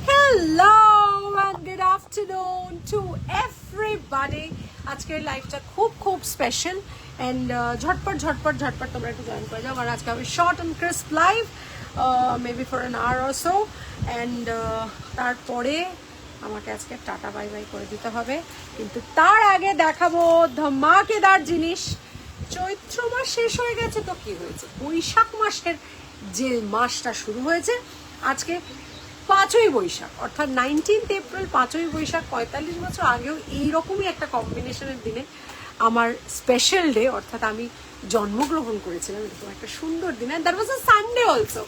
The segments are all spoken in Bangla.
Hello and good afternoon to everybody. আজকের লাইভটা খুব স্পেশাল এন্ড ঝটপট তোমরা একটু জয়েন করে যাও কারণ আজকে হবে short and crisp live maybe for an hour or so and তারপরে আমাকে আজকে টাটা বাই বাই করে দিতে হবে, কিন্তু তার আগে দেখাবো ধামাকেদার জিনিস। চৈত্র মাস শেষ হয়ে গেছে তো কি হয়েছে, বৈশাখ মাসের যে মাসটা শুরু হয়েছে আজকে 5ই বৈশাখ অর্থাৎ 19th এপ্রিল, 5ই বৈশাখ। 45 বছর আগেও এইরকমই একটা কম্বিনেশনের দিনে আমার স্পেশাল ডে, অর্থাৎ আমি জন্মগ্রহণ করেছিলাম এরকম একটা সুন্দর দিন, and that was a Sunday also.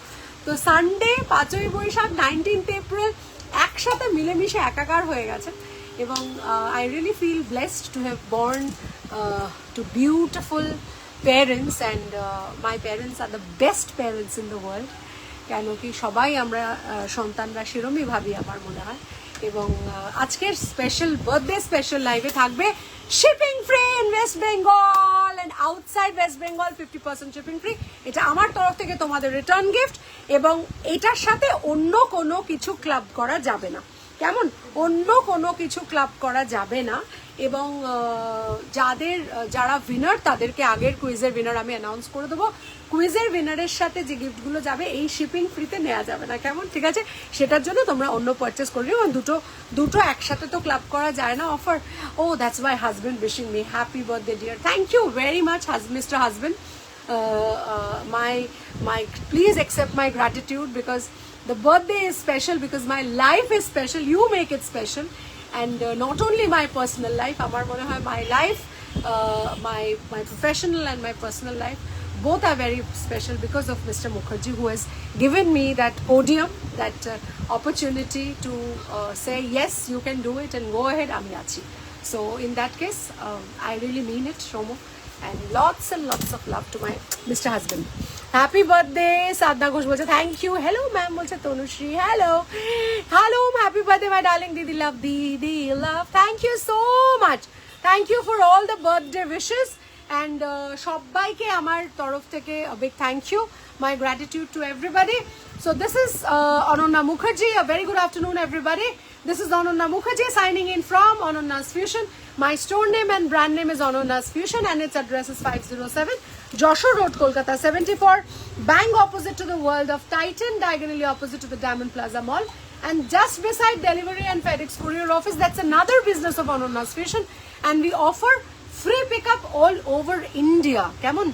তো সানডে 5ই বৈশাখ 19th এপ্রিল একসাথে মিলেমিশে একাকার হয়ে গেছে এবং I really feel blessed to have born to beautiful parents and my parents are the best parents in the world, কেন কি সবাই আমরা সন্তানরা সেরমই ভাবি আমার মনে হয়। এবং আজকের স্পেশাল বার্থডে স্পেশাল লাইভে থাকবে shipping free in West Bengal and outside West Bengal 50% shipping free. এটা আমার তরফ থেকে তোমাদের রিটার্ন গিফট এবং এটার সাথে অন্য কোনো কিছু ক্লাব করা যাবে না, কেমন? অন্য কোনো কিছু ক্লাব করা যাবে না। এবং যারা উইনার তাদেরকে আগের কুইজের উইনার আমি অ্যানাউন্স করে দেবো। কুইজের উইনারের সাথে যে গিফটগুলো যাবে এই শিপিং ফ্রিতে নেওয়া যাবে না, কেমন? ঠিক আছে, সেটার জন্য তোমরা অন্য পারচেস করে নিও। দুটো একসাথে তো ক্লাব করা যায় না offer. Oh that's my husband wishing me happy birthday dear, thank you very much mister husband. my please accept my gratitude because the birthday is special, because my life is special, you make it special, and not only my personal life, amar mone hoy my life, my professional and my personal life both are very special because of Mr. Mukherjee, who has given me that podium, that opportunity to say yes, you can do it and go ahead, ami achi. So in that case I really mean it, Shomo, and lots of love to my Mr. husband. Happy birthday Sadhna Ghosh bolche thank you. Hello ma'am bolche Tanushree, hello happy birthday my darling didi love, thank you so much, thank you for all the birthday wishes, and সবাইকে আমার তরফ থেকে a big thank you, my gratitude to everybody. So this is Ananya Mukherjee. A very good afternoon everybody. This is Ananya Mukherjee signing in from Ananya's Fusion. My store name and brand name is Ananya's Fusion and its address is 507 Joshua Road, Kolkata 74, bang opposite to the World of Titan, diagonally opposite to the Diamond Plaza Mall, and just beside Delivery and FedEx Courier Office. That's another business of Ananya's Fusion, and we offer free pickup all over India, কেমন?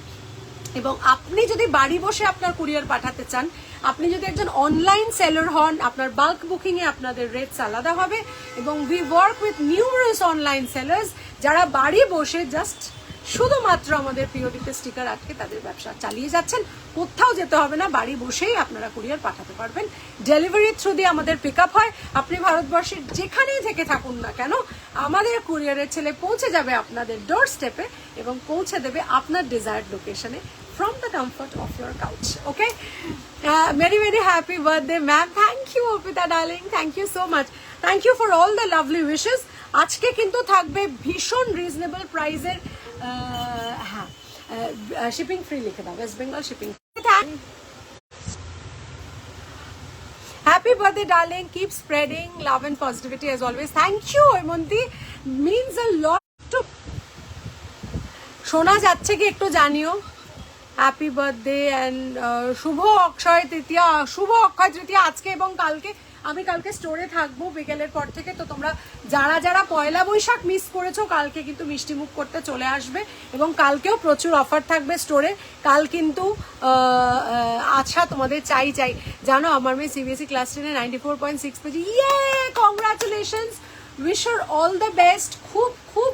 এবং আপনি যদি বাড়ি বসে আপনার কুরিয়ার পাঠাতে চান, আপনি যদি একজন অনলাইন সেলার হন, আপনার বাল্ক বুকিং এ আপনাদের রেটস আলাদা হবে। এবং we work with numerous online sellers যারা বাড়ি বসে জাস্ট শুধুমাত্র আমাদের পিওডিতে স্টিকার আটকে তাদের ব্যবসা চালিয়ে যাচ্ছেন, কোথাও যেতে হবে না, বাড়ি বসেই আপনারা কুরিয়ার পাঠাতে পারবেন। ডেলিভারি থ্রু দিয়ে আমাদের পিক আপ হয়, আপনি ভারতবর্ষের যেখানেই থেকে থাকুন না কেন আমাদের কুরিয়ারের ছেলে পৌঁছে যাবে আপনাদের ডোর স্টেপে এবং পৌঁছে দেবে আপনার ডিজায়ার্ড লোকেশনে from the comfort of your couch. Okay, very happy birthday ma'am, thank you Opita darling, thank you so much, thank you for all the lovely wishes. আজকে কিন্তু থাকবে ভীষণ রিজনেবল প্রাইসের শিপিং ফ্রি, লিখে দাও West Bengal shipping. Happy birthday darling, keep spreading love and positivity as always. Thank you Oymonti, means a lot to শোনা যাচ্ছে কি একটু জানিও। হ্যাপি বার্থডে অ্যান্ড শুভ অক্ষয় তৃতীয়া, শুভ অক্ষয় তৃতীয়া আজকে এবং কালকে। আমি কালকে স্টোরে থাকবো বিকেলের পর থেকে, তো তোমরা যারা পয়লা বৈশাখ মিস করেছো কালকে কিন্তু মিষ্টি মুখ করতে চলে আসবে এবং কালকেও প্রচুর অফার থাকবে স্টোরে। কাল কিন্তু আচ্ছা তোমাদের চাই জানো আমার মেয়ে সিবিএসই ক্লাস 10-এ 94.6 পেয়েছে, ইয়ে congratulations, wish her all the best. খুব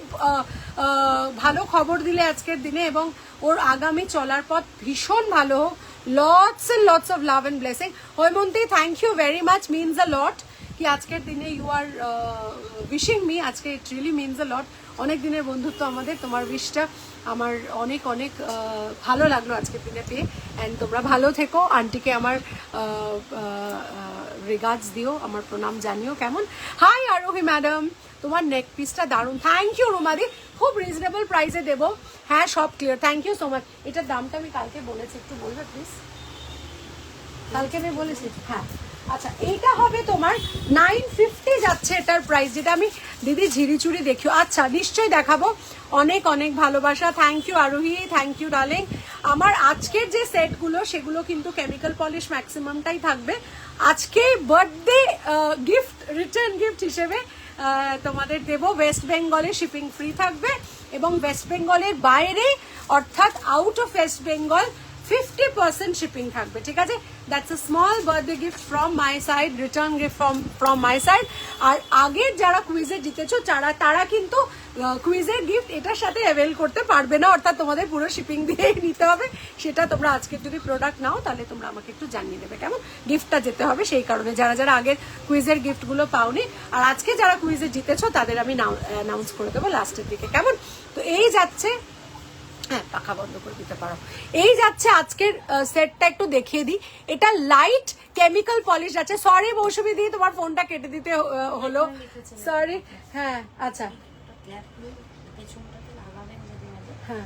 ভালো খবর দিলে আজকের দিনে এবং ওর আগামী চলার পথ ভীষণ ভালো হোক। lots of love and blessing. Haimanti thank you very much, means a lot কি আজকের দিনে ইউ আর উইশিং মি, আজকে ইট রিয়েলি মিনস আ লট। অনেক দিনের বন্ধুত্ব আমাদের, তোমার উইশটা আমার অনেক ভালো লাগলো আজকের দিনে পেয়ে। অ্যান্ড তোমরা ভালো থেকো, আন্টিকে আমার রিগার্ডস দিও, আমার প্রণাম জানিও, কেমন? হাই আরোহী ম্যাডাম, তোমার নেক পিসটা দারুণ, থ্যাংক ইউ রুমাদি, খুব রিজনেবল প্রাইসে দেবো। হ্যাঁ সব clear, thank you so much. এটার দামটা আমি কালকে বলেছি, একটু বলবে প্লিজ? কালকে আমি বলেছি হ্যাঁ। আচ্ছা এইটা হবে তোমার 950 যাচ্ছে এটার প্রাইস, যেটা আমি দিদি ঝিরিচুরি দেখিও। আচ্ছা নিশ্চয়ই দেখাবো, অনেক অনেক ভালোবাসা, থ্যাংক ইউ আরোহী, থ্যাংক ইউ ডার্লিং। আমার আজকের যে সেটগুলো সেগুলো কিন্তু কেমিক্যাল পলিশ ম্যাক্সিমামটাই থাকবে। আজকে বার্থডে গিফট, রিটার্ন গিফট হিসেবে তোমাদের দেবো ওয়েস্ট বেঙ্গলে শিপিং ফ্রি থাকবে, এবং ওয়েস্ট বেঙ্গলের বাইরে অর্থাৎ out of West Bengal 50% shipping থাকবে, ঠিক আছে? That's a small birthday gift from my side, return gift from my side. আর আগের যারা কুইজে জিতেছো তারা কিন্তু কুইজের গিফট এটার সাথে অ্যাভেল করতে পারবে না, অর্থাৎ তোমাদের পুরো শিপিং দিয়েই নিতে হবে। সেটা তোমরা আজকের যদি প্রোডাক্ট নাও তাহলে তোমরা আমাকে একটু জানিয়ে দেবে কেমন, গিফটটা যেতে হবে সেই কারণে, যারা যারা আগের কুইজের গিফটগুলো পাওনি। আর আজকে যারা কুইজে জিতেছো তাদের আমি অ্যানাউন্স করে দেবো লাস্টের দিকে, কেমন? তো এই যাচ্ছে, হ্যাঁ পাখা বন্ধ করে দিতে পারো। এই যাচ্ছে আজকের সেটটা, একটু দেখিয়ে দিই। এটা লাইট কেমিক্যাল পলিশ আছে। সরি মৌসুমী দি, তোমার ফোনটা কেটে দিতে হলো, সরি। হ্যাঁ আচ্ছা হ্যাঁ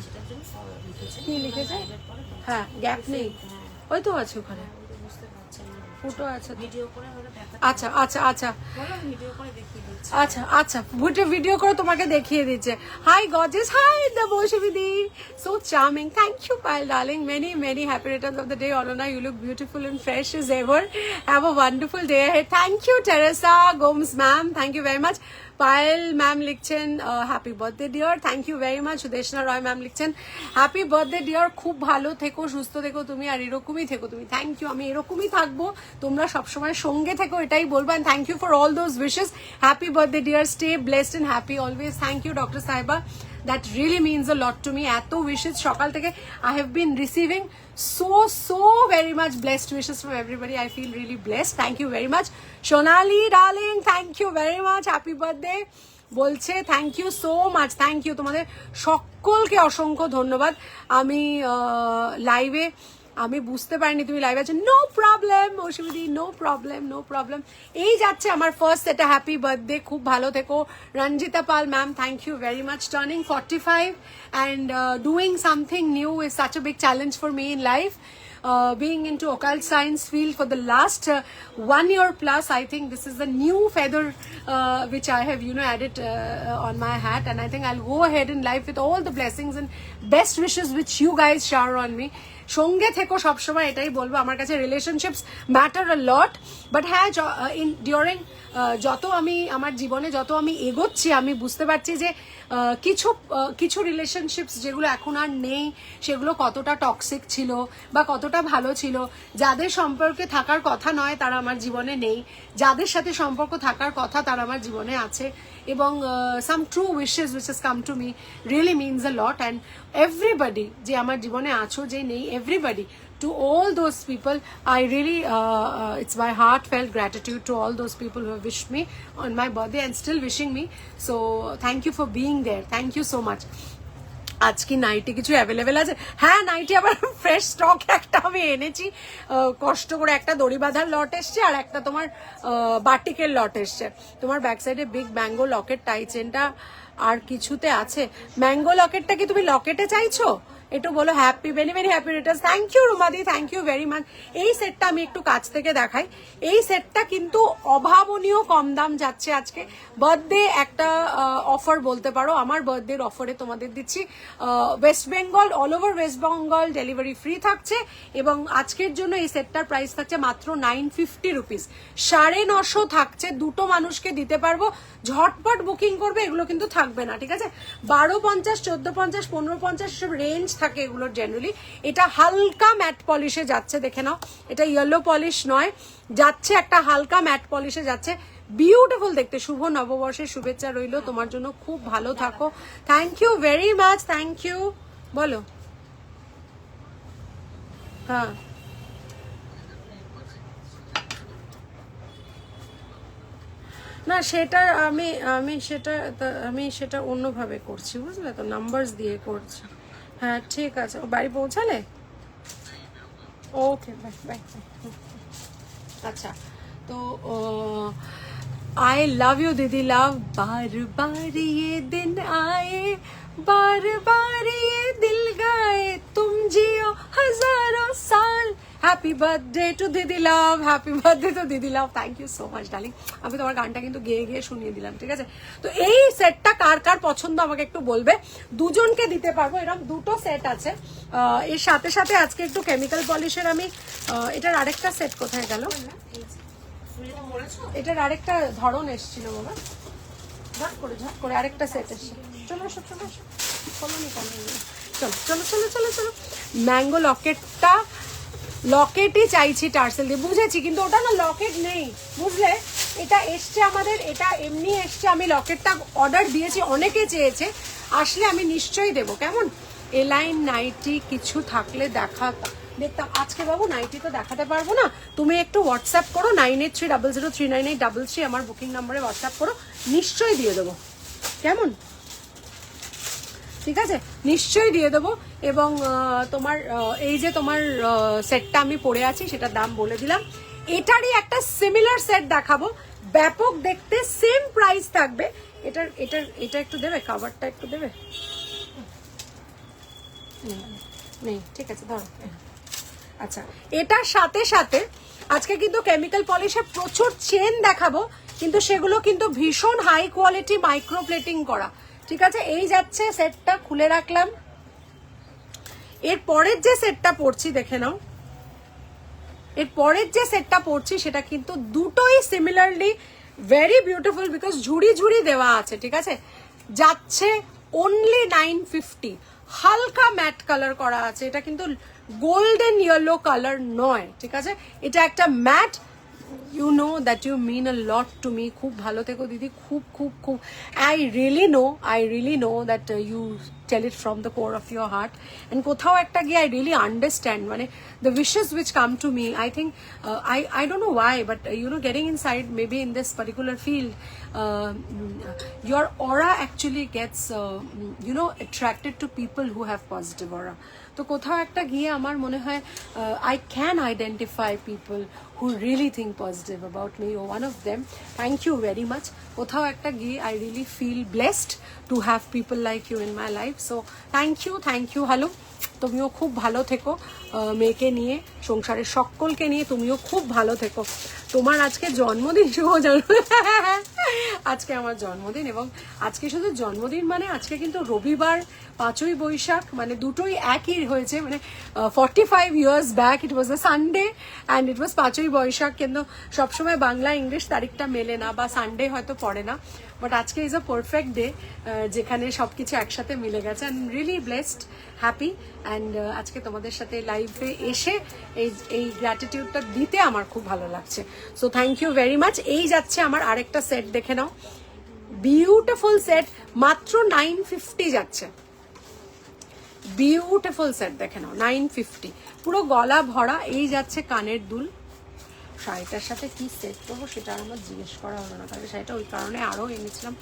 কি লিখেছে? হ্যাঁ গ্যাপ নেই, ওই তো আছে ওখানে ফুটো আছে। আচ্ছা আচ্ছা আচ্ছা আচ্ছা আচ্ছা ভিডিও করে তোমাকে দেখিয়ে দিচ্ছে। Hi gorgeous, hi the Mousumi, so charming, thank you Payel darling, many many happy returns of the day অলনা, you look beautiful and fresh as ever, have a wonderful day ahead. Thank you Teresa Gomes ma'am, thank you very much. Payel ma'am লিখছেন happy birthday dear, thank you very much. Sudeshna Roy ma'am লিখছেন হ্যাপি বার্থডে ডিয়ার, খুব ভালো থেকো, সুস্থ থেকো তুমি, আর এরকমই থেকো তুমি। থ্যাংক ইউ, আমি এরকমই থাকবো, তোমরা সবসময় সঙ্গে থেকো, এটাই বলবো। And thank you for all those wishes. Happy birthday dear, stay blessed and happy always. Thank you doctor সাহেবা, that really means a lot to me. এত wishes সকাল থেকে I have been receiving so very much blessed wishes from everybody. I feel really blessed. Thank you very much. Shonali darling, thank you very much. Happy birthday বলছে, thank you so much, thank you. তোমাদের সকলকে অসংখ্য ধন্যবাদ। আমি লাইভে আমি বুঝতে পারিনি তুমি লাইভ আছো, নো প্রবলেম মৌসুমী, নো প্রবলেম নো প্রবলেম। এই যাচ্ছে আমার ফার্স্ট এটা, হ্যাপি বার্থডে, খুব ভালো থেকো। Ranjita Pal ma'am, thank you very much. Turning 45 and doing something new is such a big challenge for me in life. Being into occult science field for the last 1 year plus, I think this is a new feather which I have added on my hat, and I think I'll go ahead in life with all the blessings and best wishes which you guys shower on me. সঙ্গে থেকো সবসময়, এটাই বলবো। আমার কাছে relationships matter a lot, but হ্যাঁ ডিউরিং যত আমি আমার জীবনে যত আমি এগোচ্ছি আমি বুঝতে পারছি যে কিছু রিলেশনশিপস যেগুলো এখন আর নেই সেগুলো কতটা টক্সিক ছিল বা কতটা ভালো ছিল। যাদের সম্পর্কে থাকার কথা নয় তারা আমার জীবনে নেই, যাদের সাথে সম্পর্ক থাকার কথা তারা আমার জীবনে আছে, এবং some true wishes which has come to me really means a lot. And everybody যে আমার জীবনে আছো, যে নেই, everybody, to all those people, I really it's my heartfelt gratitude to all those people who have wished me on my birthday and still wishing me, so thank you for being there, thank you so much. আজকে নাইটি কিছু অ্যাভেলেবেল আছে? হ্যাঁ নাইটি আবার ফ্রেশ স্টক একটা আমি এনেছি, কষ্ট করে। একটা দড়ি বাঁধার লট এসছে আর একটা তোমার বাটিকের লট এসছে। তোমার ব্যাক সাইডে বিগ ম্যাঙ্গো লকেট টাই চেনটা আর কিছুতে আছে? ম্যাঙ্গো লকেটটা কি তুমি লকেটে চাইছো? একটু বলো। Happy very very happy returns, thank you রুমাদি, থ্যাংক ইউ ভেরি মাচ। এই সেটটা আমি একটু কাছ থেকে দেখাই। এই সেটটা কিন্তু অভাবনীয় কম দাম যাচ্ছে আজকে। বার্থডে একটা অফার বলতে পারো, আমার বার্থডের অফারে তোমাদের দিচ্ছি। West Bengal, all over West Bengal delivery free থাকছে, এবং আজকের জন্য এই সেটটার প্রাইস থাকছে মাত্র 950 রুপিস। 950 থাকছে, দুটো মানুষকে দিতে পারবো। ঝটপট বুকিং করবে, এগুলো কিন্তু থাকবে না, ঠিক আছে? 1250, 1450, 1550 সব রেঞ্জ থাকে এগুলোর জেনারেলি। এটা হালকা ম্যাট পলিশে যাচ্ছে, দেখে নাও। এটা ইয়েলো পলিশ নয়, যাচ্ছে একটা হালকা ম্যাট পলিশে যাচ্ছে। বিউটিফুল দেখতে। শুভ নববর্ষের শুভেচ্ছা রইলো তোমার জন্য, খুব ভালো থাকো। Thank you very much, thank you. বলো। হ্যাঁ না সেটা আমি সেটা অন্যভাবে করছি, বুঝলে তো, নাম্বারস দিয়ে করছি। হ্যাঁ ঠিক আছে, ও বাড়ি পৌঁছালে? ওকে বাই বাই। আচ্ছা তো आई लव यू दीदी लव। बार बार ये दिन आए, बार बार ये दिल गाए, तुम जियो हजारों साल, হ্যাপি বার্থডে টু দিদি লাভ, হ্যাপি বার্থডে টু দিদি love. Thank you so much darling. আমি তোমার গানটা কিন্তু গেয়ে গেয়ে শুনিয়ে দিলাম, ঠিক আছে? তো এই সেটটা কার কার পছন্দ আমাকে একটু বলবে। দুজনকে দিতে পারবো, এরকম দুটো সেট আছে। এর সাথে সাথে আজকে একটু কেমিক্যাল পলিশের আমি এটার আরেকটা সেট কোথায় গেল, এটার আরেকটা ধরন এসছিল বাবা, ঝট করে আরেকটা সেট এসছে। চলো আসো, চলো আসো, চলো নি কেন, চলো চলো চলো চলো চলো। ম্যাঙ্গো লকেটই চাইছি টার্সেল দিয়ে, বুঝেছি, কিন্তু ওটা না লকেট নেই, বুঝলে? এটা এসছে আমাদের, এটা এমনি এসছে। আমি লকেটটা অর্ডার দিয়েছি, অনেকে চেয়েছে, আসলে আমি নিশ্চয়ই দেবো। কেমন এলাইন নাইটি কিছু থাকলে দেখতাম। আজকে বাবু নাইটি তো দেখাতে পারবো না, তুমি একটু হোয়াটসঅ্যাপ করো 9830039833, আমার বুকিং নাম্বারে হোয়াটসঅ্যাপ করো, নিশ্চয়ই দিয়ে দেবো। কেমন, ঠিক আছে? নিশ্চয়ই দিয়ে দেবো। এবং তোমার এই যে তোমার সেটটা আমি পরে আছি সেটার দাম বলে দিলাম। এটারই একটা সিমিলার সেট দেখাবো, ব্যাপক দেখতে, সেম প্রাইস থাকবে। এটা একটু দেবে, কাভারটা একটু দেবে। নেই, ঠিক আছে, ধরো। আচ্ছা, এটার সাথে সাথে আজকে কিন্তু কেমিক্যাল পলিশের প্রচুর চেন দেখাবো, কিন্তু সেগুলো কিন্তু ভীষণ হাই কোয়ালিটি মাইক্রো প্লেটিং করা, ঠিক আছে? এই যাচ্ছে সেটটা, খুলে রাখলাম। এর পরের যে সেটটা পড়ছি দেখে নাও, এর পরের যে সেটটা পড়ছি সেটা কিন্তু দুটোই সিমিলারলি ভেরি বিউটিফুল, বিকজ ঝুড়ি ঝুড়ি দেওয়া আছে, ঠিক আছে? যাচ্ছে অনলি 950, হালকা ম্যাট কালার করা আছে। এটা কিন্তু গোল্ডেন ইয়েলো কালার নয়, ঠিক আছে? এটা একটা mat. You know that you mean a lot to me. খুব ভালো থেকো দিদি, খুব খুব খুব। I really know that you tell it from the core of your heart. And কোথাও একটা গিয়ে I really understand, মানে the wishes which come to me, I think I don't know why, but you know, getting inside maybe in this particular field, your aura actually gets you know, attracted to people who have positive aura. তো কোথাও একটা গিয়ে আমার মনে হয় I can identify people who really think positive about me. You're one of them. Thank you very much. কোথাও একটা গিয়ে I really feel blessed to have people like you in my life. So thank you. Hello, তুমিও খুব ভালো থেকো, মেয়েকে নিয়ে, সংসারের সকলকে নিয়ে তুমিও খুব ভালো থেকো। তোমার আজকে জন্মদিন, শুভ জন্মদিন। আজকে আমার জন্মদিন, এবং আজকে শুধু জন্মদিন মানে আজকে কিন্তু রবিবার, 5ই বৈশাখ, মানে দুটোই একই হয়েছে। মানে 45 years back it was a Sunday and it was 5ই Boishakh, কিন্তু সবসময় বাংলা ইংলিশ তারিখটা মেলে না, বা সানডে হয়তো পড়ে না, বাট আজকে ইজ আ পারফেক্ট ডে, যেখানে সবকিছু একসাথে মিলে গেছে। I am really blessed, happy. And আজকে তোমাদের সাথে লাইভে এসে এই গ্র্যাটিটিউডটা দিতে আমার খুব ভালো লাগছে। So thank you very much. এই যাচ্ছে আমার আরেকটা সেট, দেখে নাও, বিউটিফুল সেট, মাত্র 950 যাচ্ছে। বিউটিফুল সেট, দেখে নাও, 950, পুরো গলা ভরা। এই যাচ্ছে কানের দুল। শাড়িটার সাথে কি সেট করবো সেটা আমার জিজ্ঞেস করা হলো না, তাহলে শাড়িটা ওই কারণে আরও এনেছিলাম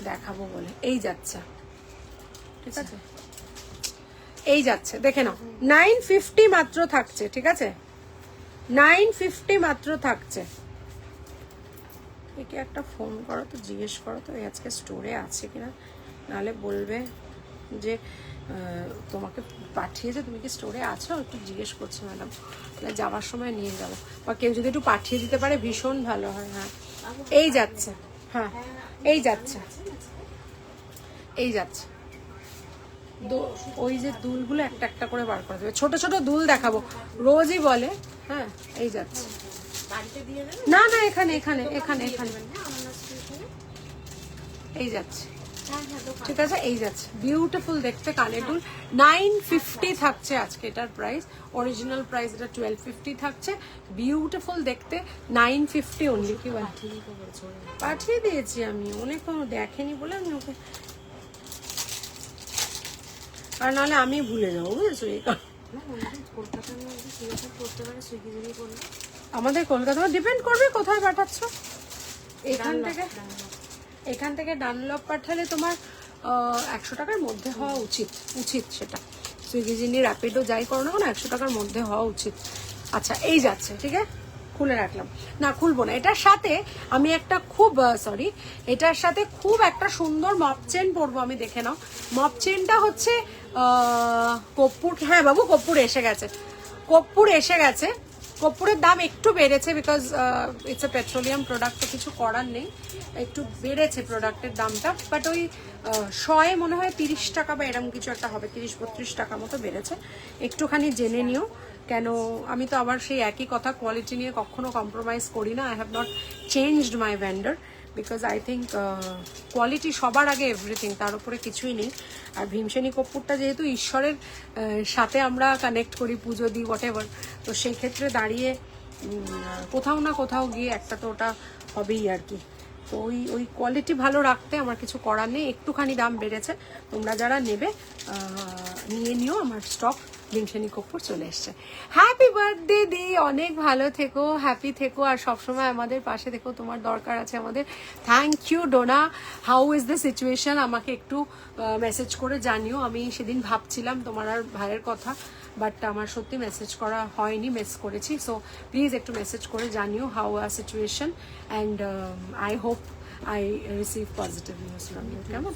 দেখাবো বলে। এই যাচ্ছে, ঠিক আছে? এই যাচ্ছে, দেখে নাও, 950 মাত্র থাকছে, ঠিক আছে? 950 মাত্র থাকছে। একে একটা ফোন করো তো, জিজ্ঞেস করো তো আজকে স্টোরে আছে কিনা, নাহলে বলবে যে তোমাকে পাঠিয়েছে, তুমি কি স্টোরে আছো, একটু জিজ্ঞেস করছি ম্যাডাম, তাহলে যাওয়ার সময় নিয়ে যাবো, বা কেউ যদি একটু পাঠিয়ে দিতে পারে ভীষণ ভালো হয়। হ্যাঁ, এই যাচ্ছে, হ্যাঁ এই যাচ্ছে, এই যাচ্ছে। ওই যে দুলগুলো একটা একটা করে বার করে দেবে, ছোট ছোট দুল দেখাবো, রোজই বলে। হ্যাঁ, এই যাচ্ছে। না না, এখানে এখানে এখানে এখানে এই যাচ্ছে, ঠিক আছে? এই যাচ্ছে, বিউটিফুল দেখতে কানের দুল। 950 থাকছে আজকে এটার প্রাইস, অরিজিনাল প্রাইস এটা 1250 থাকছে। বিউটিফুল দেখতে, 950 অনলি। কি বল, পাঠিয়ে দিয়েছি আমি, অনেক দেখেনি বলে আমি ওকে, আর নাহলে আমি ভুলে যাবো, বুঝেছো? এই আমাদের কলকাতা ডিপেন্ড করবে কোথায় পাঠাচ্ছ। এখান থেকে ডানলপ পাঠালে তোমার 100 টাকার মধ্যে হওয়া উচিত, সেটা সুইগি জিনি র্যাপিডো যাই করো না কোনো, 100 টাকার মধ্যে হওয়া উচিত। আচ্ছা, এই যাচ্ছে, ঠিক আছে, খুলে রাখলাম। না, খুলবো না। এটার সাথে আমি একটা এটার সাথে খুব একটা সুন্দর মপ চেন পরবো আমি, দেখে নাও। মপ চেনটা হচ্ছে কর্পূর, হ্যাঁ বাবু কর্পূর এসে গেছে। কর্পূর এসে গেছে। কর্পূরের দাম একটু বেড়েছে because it's a petroleum product, তো কিছু করার নেই, একটু বেড়েছে প্রোডাক্টের দামটা। বাট ওই শয়ে মনে হয় 30 টাকা বা এরকম কিছু একটা হবে, 30-32 টাকা মতো বেড়েছে। একটুখানি জেনে নিও, কেন আমি তো আবার সেই একই কথা, কোয়ালিটি নিয়ে কখনো কম্প্রোমাইজ করি না। I have not changed my vendor because I think quality সবার আগে এভরিথিং, তার উপরে কিছুই নেই। আর ভীমসেনী কর্পূরটা যেহেতু ঈশ্বরের সাথে আমরা কানেক্ট করি, পুজো দিই, হোয়াট এভার, তো সেই ক্ষেত্রে দাঁড়িয়ে কোথাও না কোথাও গিয়ে একটা তো ওটা হবেই আর কি। তো ওই কোয়ালিটি ভালো রাখতে আমার কিছু করার নেই, একটুখানি দাম বেড়েছে। তোমরা যারা নেবে নিয়ে নিও, আমার স্টক ভীমসেনী কর্পূর চলে এসছে। হ্যাপি বার্থডে দি, অনেক ভালো থেকো, হ্যাপি থেকো, আর সবসময় আমাদের পাশে থেকো, তোমার দরকার আছে আমাদের। Thank you Dona. How is the situation, আমাকে একটু মেসেজ করে জানিও। আমি সেদিন ভাবছিলাম তোমার আর ভাইয়ের কথা, বাট আমার সত্যি মেসেজ করা হয়নি, মিস করেছি। সো প্লিজ একটু মেসেজ করে জানিও how are situation, and I hope I receive positive news from you. কেমন?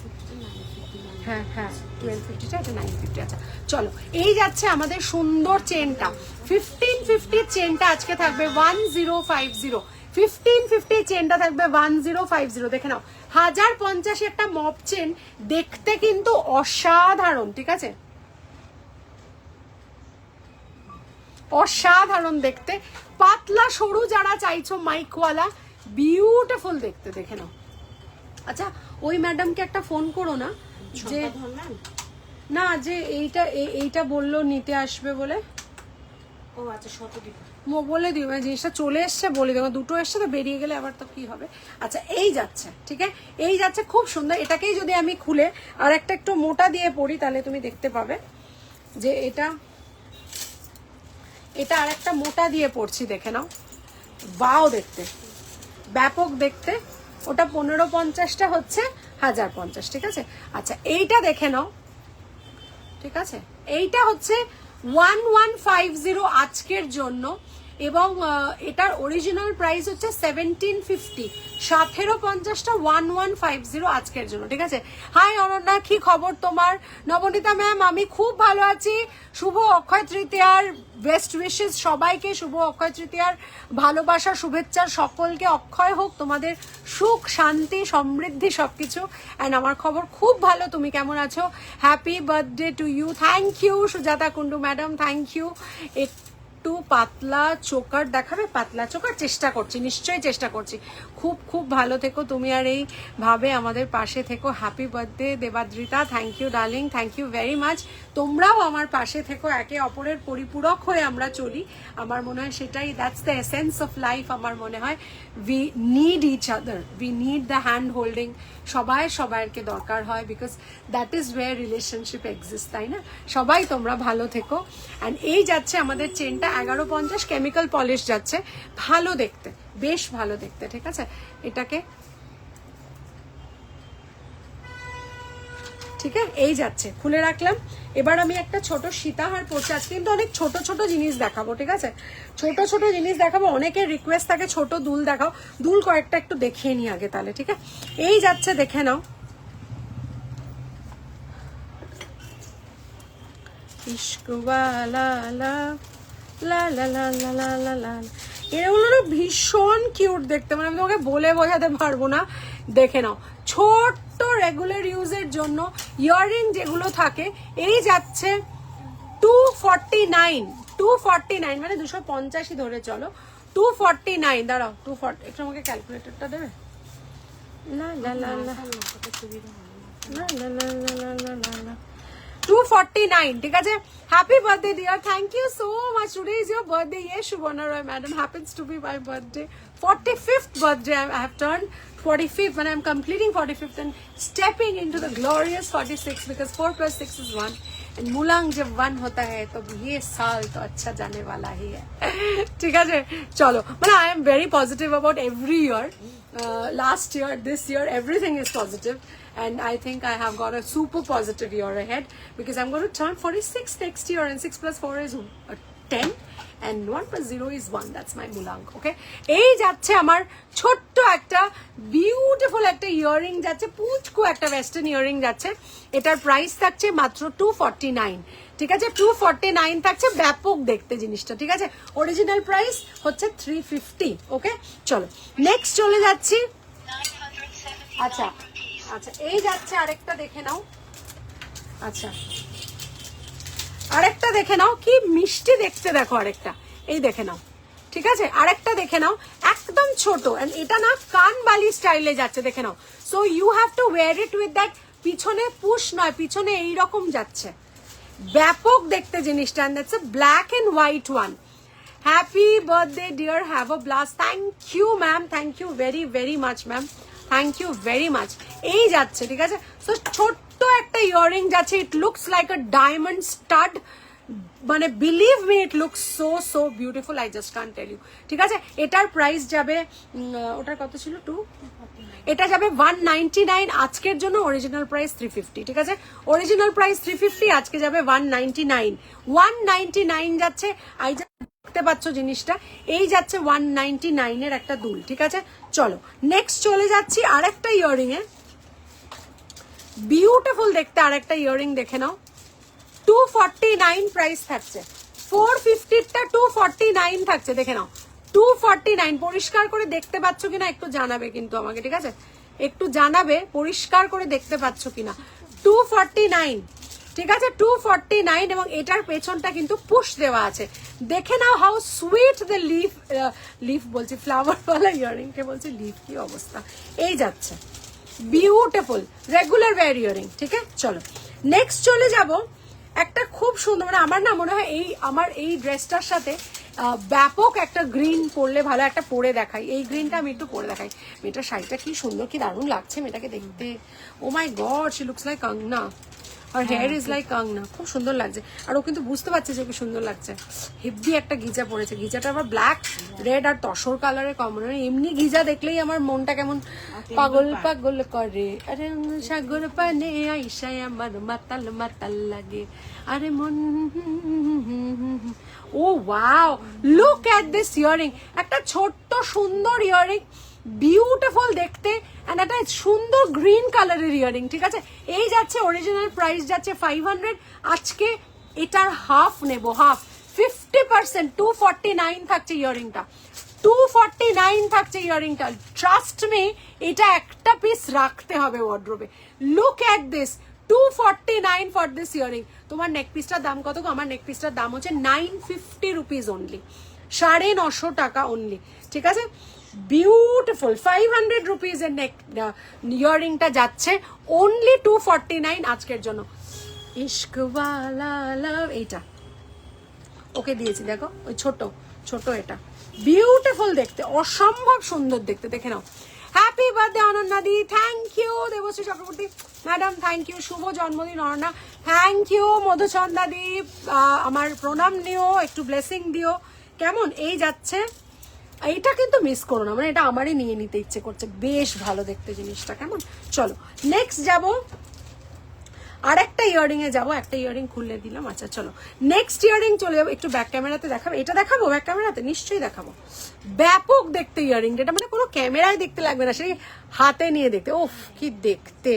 হ্যাঁ হ্যাঁ, 1250টা, এটা 950। আচ্ছা চলো, এই যাচ্ছে আমাদের সুন্দর চেনটা, 1550 চেনটা আজকে থাকবে 1050। 1550 চেনটা থাকবে 1050। দেখে নাও, 1050 একটা মপ চেন, দেখতে কিন্তু অসাধারণ, ঠিক আছে, অসাধারণ দেখতে। পাতলা সরু যারা চাইছো মাইকওয়ালা, বিউটিফুল দেখতে, দেখে নাও। আচ্ছা ওই ম্যাডামকে একটা ফোন করো না, যে না যে এইটা বললো নিতে আসবে বলে। ও আচ্ছা, শতদীপ বলে দিও, মানে জিনিসটা চলে এসছে বলে দিও, দুটো এসছে তো বেরিয়ে গেলে আবার তো কি হবে। আচ্ছা এই যাচ্ছে, ঠিক আছে, এই যাচ্ছে, খুব সুন্দর। এটাকেই যদি আমি খুলে আর একটা একটু মোটা দিয়ে পড়ি, তাহলে তুমি দেখতে পাবে যে এটা আর একটা মোটা দিয়ে পড়ছি, দেখে নাও। বাও দেখতে, ব্যাপক দেখতে। ওটা 1550টা হচ্ছে 1050, ঠিক আছে। আচ্ছা এইটা দেখে নাও, ঠিক আছে, এইটা হচ্ছে 1150 আজকের জন্য, এবং এটার অরিজিনাল প্রাইস হচ্ছে 1750। 1750টা 1150 আজকের জন্য, ঠিক আছে। হাই অনন্যা, কি খবর তোমার? নবনীতা ম্যাম, আমি খুব ভালো আছি। শুভ অক্ষয় তৃতীয়ার বেস্ট উইশেস সবাইকে, শুভ অক্ষয় তৃতীয়ার ভালোবাসা, শুভেচ্ছা সকলকে। অক্ষয় হোক তোমাদের সুখ, শান্তি, সমৃদ্ধি সবকিছু। অ্যান্ড আমার খবর খুব ভালো, তুমি কেমন আছো? Happy birthday to you. Thank you Sujata Kundu madam, thank you. একটু পাতলা চোকার দেখাবে? পাতলা চোকার চেষ্টা করছি, নিশ্চয়ই চেষ্টা করছি। খুব খুব ভালো থেকো তুমি, আর এই ভাবে আমাদের পাশে থেকো। Happy birthday Debadrita, thank you darling, thank you very much. তোমরাও আমার পাশে থেকো, একে অপরের পরিপূরক হয়ে আমরা চলি। আমার মনে হয় সেটাই, that's the essence of life. আমার মনে হয় we need each other, we need the hand holding. সবাই সবাইকে দরকার হয়, because that is way relationship exist, তাই না? সবাই তোমরা ভালো থেকো। অ্যান্ড এই যাচ্ছে আমাদের চেনটা 1150, কেমিক্যাল পলিশ যাচ্ছে, ভালো দেখতে, বেশ ভালো দেখতে, ঠিক আছে। এটাকে ঠিক আছে, এই যাচ্ছে, খুলে রাখলাম। এবার আমি একটা ছোট সীতাহার পরছি, আজকে কিন্তু অনেক ছোট ছোট জিনিস দেখাবো, ঠিক আছে, ছোট ছোট জিনিস দেখাবো। অনেকের রিকোয়েস্ট থাকে ছোট দুল দেখাও, দুল কয়েকটা একটু দেখিয়ে নি আগে তাহলে, ঠিক আছে। এই যাচ্ছে, দেখে নাও। ইশকওয়ালা লা লা লা লা লা লা লা লা, এগুলো না ভীষণ কিউট দেখতে, মানে আমি তোমাকে বলে বোঝাতে পারবো না। দেখে নাও, ছোট্ট রেগুলার ইউজের জন্য ইয়াররিং যেগুলো থাকে, এই যাচ্ছে 249, 249 মানে 250 ধরে চলো, 249। দাঁড়াও, 240, একটু আমাকে ক্যালকুলেটরটা দেবে? না না না না না না না না না না না 249, ঠিক আছে। Happy birthday dear, thank you so much. Today is your birthday. Yes Subarna Roy madam, happens to be my birthday, 45th birthday. I have turned 45th when I'm completing 45th and stepping into the glorious 46, because 4 plus 6 is 1. And मुलांग जब 1 होता है तो ये साल तो अच्छा जाने वाला ही है। ठीक है, चलो, मतलब I am very positive about every year. Last year, this year, everything is positive, and I think I have got a super positive year ahead, because I'm going to turn 46 next year, and 6 plus 4 is 10, and 1 plus 0 is 1. That's my mulang. Okay, এই যাচ্ছে আমার ছোট্ট একটা বিউটিফুল একটা ইয়ারিং যাচ্ছে, পুচকু একটা ওয়েস্টার্ন ইয়ারিং যাচ্ছে। এটার প্রাইস থাকছে মাত্র 249, ঠিক আছে 249 থাকছে, ব্যাপক দেখতে জিনিসটা, ঠিক আছে। অরিজিনাল প্রাইস হচ্ছে 350। ওকে, চলো নেক্সট চলে যাচ্ছি। আচ্ছা আচ্ছা, এই যাচ্ছে আরেকটা, দেখে নাও। আচ্ছা, আরেকটা দেখে নাও, কি মিষ্টি দেখতে, দেখো আরেকটা, এই দেখে নাও, ঠিক আছে। আরেকটা দেখে নাও, একদম ছোট, এন্ড এটা না কানবালি স্টাইলে যাচ্ছে, দেখে নাও। So you have to wear it with that, পিছনে পুশ নয়, পিছনে এইরকম যাচ্ছে, ব্যাপক দেখতে জিনিসটা। And that's a black and white one. Happy birthday dear, have a blast. Thank you ma'am, thank you very very much ma'am, thank you very much. এই যাচ্ছে, ঠিক আছে। সো ছোট্ট একটা ইয়াররিং যাচ্ছে, it looks like a diamond stud, মানে believe me it looks so so beautiful, I just can't tell you, ঠিক আছে। এটার প্রাইস যাবে, ওটার কত ছিল 2, এটা যাবে 199 আজকের জন্য, অরিজিনাল প্রাইস 350, ঠিক আছে। অরিজিনাল প্রাইস 350, আজকে যাবে 199 যাচ্ছে। আই দেখতে পাচ্ছ জিনিসটা, এই যাচ্ছে 199 এর একটা দুল, ঠিক আছে। চলো নেক্সট চলে যাচ্ছি আরেকটা ইয়াররিং এ, বিউটিফুল দেখতে আরেকটা ইয়াররিং, দেখে নাও। 249 প্রাইস থাকছে, 450টা 249 থাকছে, দেখে নাও 249। পরিষ্কার করে দেখতে পাচ্ছ কিনা একটু জানাবে কিন্তু আমাকে, ঠিক আছে, একটু জানাবে পরিষ্কার করে দেখতে পাচ্ছ কিনা। 249, ঠিক আছে, 249। এবং এটার পেছনটা কিন্তু পুশ দেওয়া আছে, দেখে নাও how sweet the leaf, leaf বলছি ফ্লাওয়ার ওয়ালা ইয়াররিং কে বলছি লিফ, কি অবস্থা। এই যাচ্ছে বিউটিফুল রেগুলার ওয়্যার ইয়াররিং, ঠিক আছে। চলো নেক্সট চলে যাব একটা খুব সুন্দর, মানে আমার না মনে হয় এই আমার এই ড্রেসটার সাথে ব্যাপক একটা গ্রিন পরলে ভালো, একটা পরে দেখাই, এই গ্রিনটা আমি একটু পরে দেখাই। মেয়েটার শাড়িটা কি সুন্দর, কি দারুণ লাগছে মেয়েটাকে দেখতে। Oh my god, she looks like Kangana, আর হেয়ার ইজ লাইক কঙ্গনা, খুব সুন্দর লাগছে। আর ও কিন্তু বুঝতে পারছে যে কি সুন্দর লাগছে। হেভি একটা গিজা পরেছে, গিজাটা আবার ব্ল্যাক রেড আর তসর কালারের কম্বিনেশন। এমনি গিজা দেখলেই আমার মনটা কেমন পাগল পাগল করে। আরে সাগর পানে আইসায় আমার মাতাল মাতাল লাগে, আরে মন। Oh wow, look at this earring, একটা ছোট্ট সুন্দর ইয়াররিং, বিউটিফুল দেখতে, এন্ড একটা সুন্দর গ্রিন কালারের ইয়াররিং, ঠিক আছে। এই যাচ্ছে অরিজিনাল প্রাইস যাচ্ছে 500, আজকে এটার হাফ নেব, হাফ 50%, 249 থাকছে ইয়াররিংটা, 249 থাকছে ইয়াররিংটা। ট্রাস্ট মি, এটা একটা পিস রাখতে হবে ওয়ার্ড্রোবে। Look at this, 249 for this earring. তোমার নেক পিসটার দাম কত? আমার নেক পিসটার দাম হচ্ছে 950 রুপিস অনলি, 950 টাকা অনলি, ঠিক আছে। বিউটিফুল 500 রুপিস এর নেক ইয়াররিংটা যাচ্ছে অনলি 249 আজকের জন্য। ইশকওয়ালা লাভ, এইটা ওকে দিয়েছি, দেখো ওই ছোট ছোট, এটা বিউটিফুল দেখতে, অসম্ভব সুন্দর দেখতে, দেখে নাও। হ্যাপি বার্থডে অনন্যা দি, thank you. Debashree Chakraborty madam, thank you. শুভ জন্মদিন অনন্যা, থ্যাংক ইউ। মধুচন্দা দি, আমার প্রণাম নিও, একটু ব্লেসিং দিও, কেমন। এই যাচ্ছে, এইটা কিন্তু মিস করো না, মানে এটা আমারই নিয়ে নিতে ইচ্ছে করছে, বেশ ভালো দেখতে জিনিসটা, কেমন। চলো নেক্সট যাবো, আর একটা ইয়াররিং এ যাবো, একটা ইয়াররিং খুলে দিলাম। আচ্ছা চলো নেক্সট ইয়াররিং চলে যাবো, একটু ব্যাক ক্যামেরাতে দেখাবো, এটা দেখাবো ব্যাক ক্যামেরাতে, নিশ্চয়ই দেখাবো। ব্যাপক দেখতে ইয়াররিং, যেটা মানে কোনো ক্যামেরায় দেখতে লাগবে না, সেই হাতে নিয়ে দেখতে, ওফ কি দেখতে,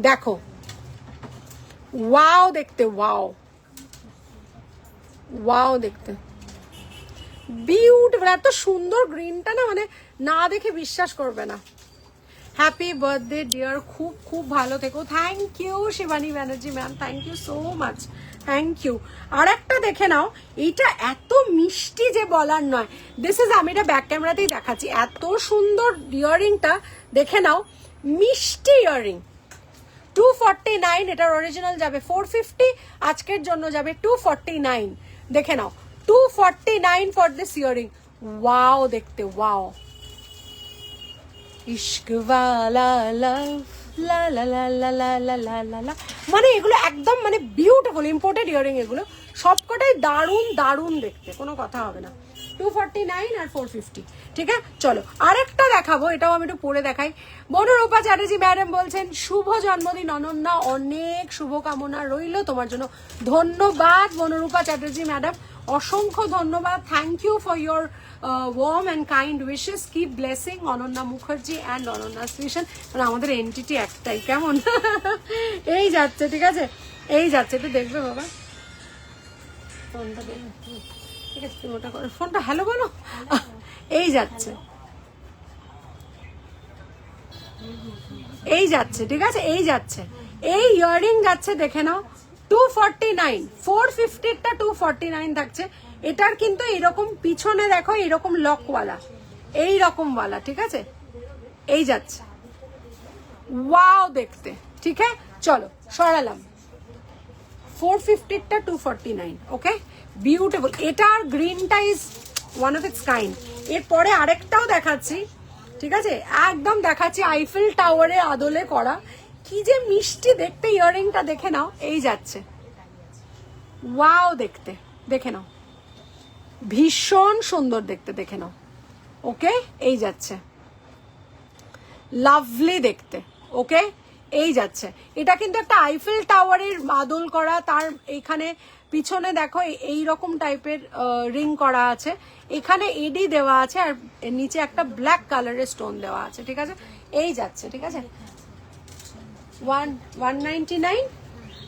দেখো ওয়াও দেখতে, ওয়াও ওয়াও দেখতে, বিউটিফুল, এত সুন্দর গ্রিনটা না, মানে না দেখে বিশ্বাস করবে না। হ্যাপি বার্থডে ডিয়ার, খুব খুব ভালো থেকো। Thank you Shivani Banerjee ma'am, thank you so much, thank you. আর একটা দেখে নাও, এইটা এত মিষ্টি যে বলার নয়। দিস ইজ, আমি এটা ব্যাক ক্যামেরাতেই দেখাচ্ছি, এত সুন্দর ইয়াররিংটা, দেখে নাও, মিষ্টি ইয়াররিং। 249, এটার অরিজিনাল যাবে 450, আজকের জন্য যাবে 249, দেখে নাও 249 ফর দিস ইয়াররিং। ওয়াও দেখতে, ওয়াও। ইশকওয়ালা লাভ, লা লা লা লা লা লা লা লা লা, মানে এগুলো একদম মানে বিউটিফুল ইম্পোর্টেড ইয়াররিং, এগুলো সবকটাই দারুণ দারুণ দেখতে, কোনো কথা হবে না। 249 আর 450, ঠিক আছে। চলো আরেকটা দেখাবো, এটাও আমি একটু পরে দেখাই। বনরূপা চ্যাটার্জি ম্যাডাম বলছেন শুভ জন্মদিন অনন্যা, অনেক শুভকামনা রইল তোমার জন্য। ধন্যবাদ বনরূপা চ্যাটার্জি ম্যাডাম, অসংখ্য ধন্যবাদ। Thank you for your warm and kind wishes. Keep blessing Ananya Mukherjee and Ananya station, মানে আমাদের এন্টিটি একটাই, কেমন। এই যাচ্ছে, ঠিক আছে, এই যাচ্ছে, একটু দেখবে বাবা, ফোনটা দে, ঠিক আছে তুমি ওটা করো, ফোনটা হ্যালো বলো। এই যাচ্ছে, এই যাচ্ছে, ঠিক আছে, এই যাচ্ছে, এই ইয়াররিং যাচ্ছে, দেখে নাও 249, 450টা 249 থাকছে। এটার কিন্তু এরকম পিছনে দেখো এরকম লকওয়ালা, এই রকম ওয়ালা, ঠিক আছে, এই যাচ্ছে, ওয়াও দেখতে, ঠিক আছে। চলো সরালাম, 450টা 249, ওকে, বিউটিফুল। এটার গ্রিনটা is one of its kind. এরপরে আরেকটাও দেখাচ্ছি, ঠিক আছে, একদম দেখাচ্ছি আইফেল টাওয়ারে আদলে করা, কি যে মিষ্টি দেখতে ইয়াররিংটা, দেখে নাও, এই যাচ্ছে, ওয়াও দেখতে, দেখে নাও, ভীষণ সুন্দর দেখতে, দেখে নাও, ওকে, এই যাচ্ছে, লাভলি দেখতে, ওকে, এই যাচ্ছে। এটা কিন্তু একটা আইফেল টাওয়ারের আদল করা, তার এখানে পিছনে দেখো এই রকম টাইপের রিং করা আছে, এখানে এডি দেওয়া আছে, আর নিচে একটা ব্ল্যাক কালারের স্টোন দেওয়া আছে, ঠিক আছে, এই যাচ্ছে, ঠিক আছে, 199।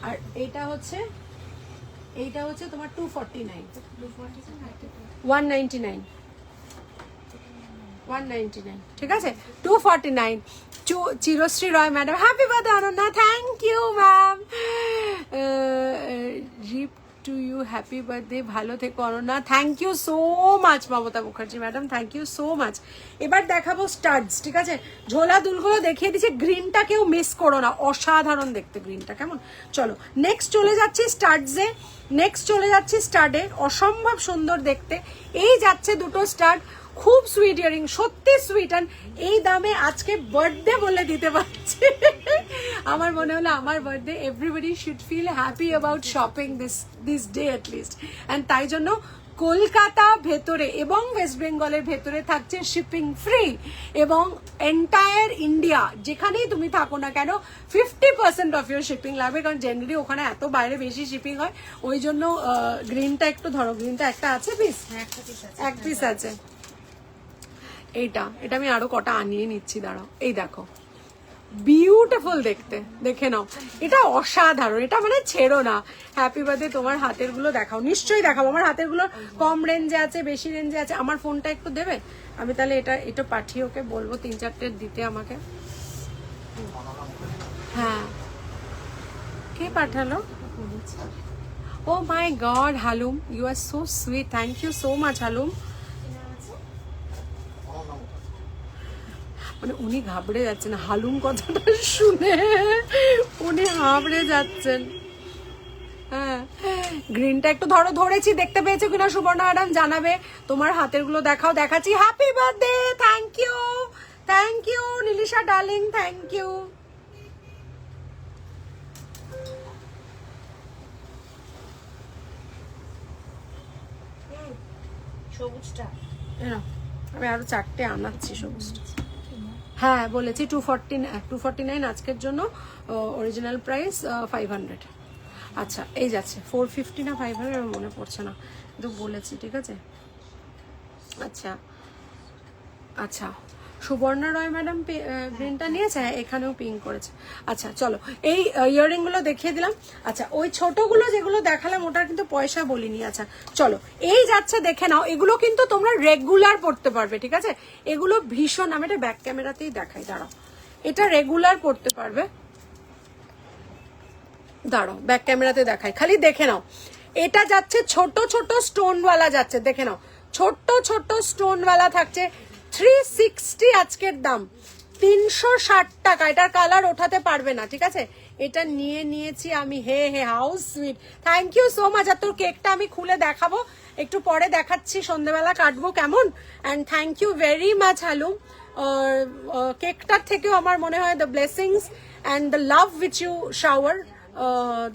আর এইটা হচ্ছে তোমার 249, 199, 199, ঠিক আছে, 249। Chirashree Roy madam, happy birthday Ananya, thank you ma'am. রিপ টু ইউ, হ্যাপি বার্থডে, ভালো থেকো Ananya, thank you so much Mamata Mukherjee madam, thank you so much. এবার দেখাবো স্টাডস, ঠিক আছে, ঝোলা দুলগুলো দেখিয়ে দিচ্ছি, গ্রিনটা কেউ মিস করো না, অসাধারণ দেখতে গ্রিনটা, কেমন। চলো নেক্সট চলে যাচ্ছি স্টাডসে, নেক্সট চলে যাচ্ছি স্টাডে, অসম্ভব সুন্দর দেখতে, এই যাচ্ছে দুটো স্টাড, খুব সুইট ইয়ারিং, সত্যি সুইট, অ্যান্ড এই দামে আজকে বার্থডে বলে দিতে পারছি। আমার মনে হলো আমার birthday, everybody should feel happy about shopping this day at least, and তাই জন্য কলকাতা ভেতরে এবং ওয়েস্ট বেঙ্গলের ভেতরে থাকছে শিপিং ফ্রি, এবং এন্টায়ার ইন্ডিয়া যেখানেই তুমি থাকো না কেন 50% অফ ইউর শিপিং লাগবে, কারণ জেনারেলি ওখানে এত বাইরে বেশি শিপিং হয়, ওই জন্য গ্রিনটা একটু ধরো, গ্রিনটা একটা আছে পিস, এক পিস আছে, এটা আমি আরো কটা আনিয়ে নিচ্ছি, দাঁড়াও, এই দেখো, বিউটিফুল দেখতে, দেখে নাও, এটা অসাধারণ, এটা মানে ছেড়ো না। হ্যাপি বার্থডে, তোমার হাতের গুলো দেখাও, নিশ্চয়ই দেখাবো, আমার হাতের গুলো কম রেঞ্জে আছে, বেশি রেঞ্জে আছে, আমার ফোনটা একটু দেবে, আমি তাহলে এটা পাঠিয়ে ওকে বলবো 3-4টে দিতে আমাকে। হ্যাঁ, কে পাঠালো? Oh my god, Halum, you are so sweet, thank you so much Halum. মানে উনি ঘাবড়ে যাচ্ছেন হালুম কথাটা শুনে, উনি ঘাবড়ে যাচ্ছেন। হ্যাঁ, গ্রিনটা একটু ধরো, ধরেছি, দেখতে পেয়েছো কিনা সুবর্ণা ম্যাডাম জানাবে, তোমার হাতের গুলো দেখাও, দেখাচ্ছি, happy birthday, thank you Nilisha darling, thank you. সবুজটা আমি আরো 4টে আনাচ্ছি সবুজটা। হ্যাঁ বলেছি 249 আজকের জন্য, অরিজিনাল প্রাইস 500। আচ্ছা এই যাচ্ছে 450 না 500 আমার মনে পড়ছে না, কিন্তু বলেছি, ঠিক আছে। আচ্ছা আচ্ছা, সুবর্ণা রয় ম্যাডাম প্রিন্টটা নিয়েছে, হ্যাঁ এখানেও পিঙ্ক করেছে। আচ্ছা চলো, এই ইয়াররিং গুলো দেখিয়ে দিলাম। আচ্ছা ওই ছোটগুলো যেগুলো দেখালাম ওটার কিন্তু পয়সা বলিনি। আচ্ছা চলো, এই যাচ্ছে, দেখে নাও, এগুলো কিন্তু তোমরা রেগুলার পড়তে পারবে, ঠিক আছে, এগুলো ভীষণ, আমি এটা ব্যাক ক্যামেরাতেই দেখাই, দাঁড়াও, এটা রেগুলার পড়তে পারবে, দাঁড়াও ব্যাক ক্যামেরাতে দেখাই, খালি দেখে নাও, এটা যাচ্ছে ছোট ছোট স্টোনওয়ালা যাচ্ছে, দেখে নাও, ছোট্ট ছোট্ট স্টোনওয়ালা থাকছে, 360 আজকের দাম, 360 টাকা, এটার কালার ওঠাতে পারবে না, ঠিক আছে, এটা নিয়ে নিয়েছি আমি। Hey how sweet, thank you so much. আর তোর কেকটা আমি খুলে দেখাবো, একটু পরে দেখাচ্ছি, সন্ধ্যেবেলা কাটবো, কেমন, and thank you very much Halum. কেকটার থেকেও আমার মনে হয় the blessings and the love which you shower,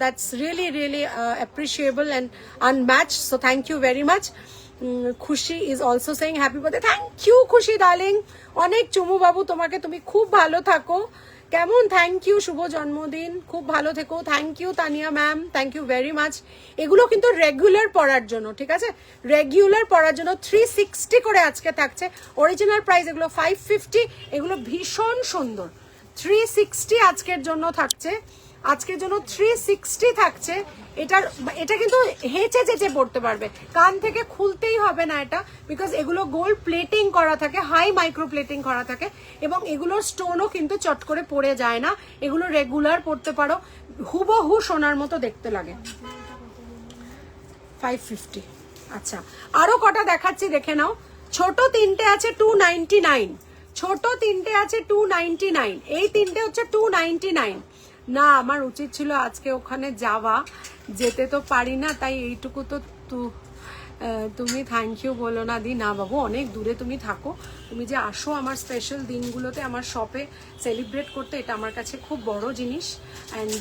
that's really appreciable and unmatched, so thank you very much. Khushi is also saying happy birthday, thank you Khushi darling, অনেক চুমু বাবু তোমাকে, তুমি খুব ভালো থাকো, কেমন, থ্যাংক ইউ, শুভ জন্মদিন, খুব ভালো থেকো, thank you Tania ma'am, thank you very much. এগুলো কিন্তু রেগুলার পড়ার জন্য, ঠিক আছে, রেগুলার পড়ার জন্য 360 করে আজকে থাকছে, অরিজিনাল প্রাইস এগুলো 550, এগুলো ভীষণ সুন্দর, 360 আজকের জন্য থাকছে। আজকের জন্য 360 থাকছে। এটা কিন্তু হেঁচে চেঁচে পড়তে পারবে, কান থেকে খুলতেই হবে না এটা, বিকজ এগুলো গোল্ড প্লেটিং করা থাকে, হাই মাইক্রো প্লেটিং করা থাকে, এবং এগুলোর স্টোনও কিন্তু চট করে পড়ে যায় না। এগুলো রেগুলার পড়তে পারো, হুবহু সোনার মতো দেখতে লাগে। 550। আচ্ছা, আরো কটা দেখাচ্ছি, দেখে নাও। ছোট তিনটে আছে 299, ছোট তিনটে আছে 299, এই তিনটে হচ্ছে 299। না, আমার উচিত ছিল আজকে ওখানে যাওয়া, যেতে তো পারি না, তাই এইটুকু তো তুমি থ্যাংক ইউ বলো না দি। না বাবু, অনেক দূরে তুমি থাকো, তুমি যে আসো আমার স্পেশাল দিনগুলোতে আমার শপে সেলিব্রেট করতে, এটা আমার কাছে খুব বড় জিনিস। অ্যান্ড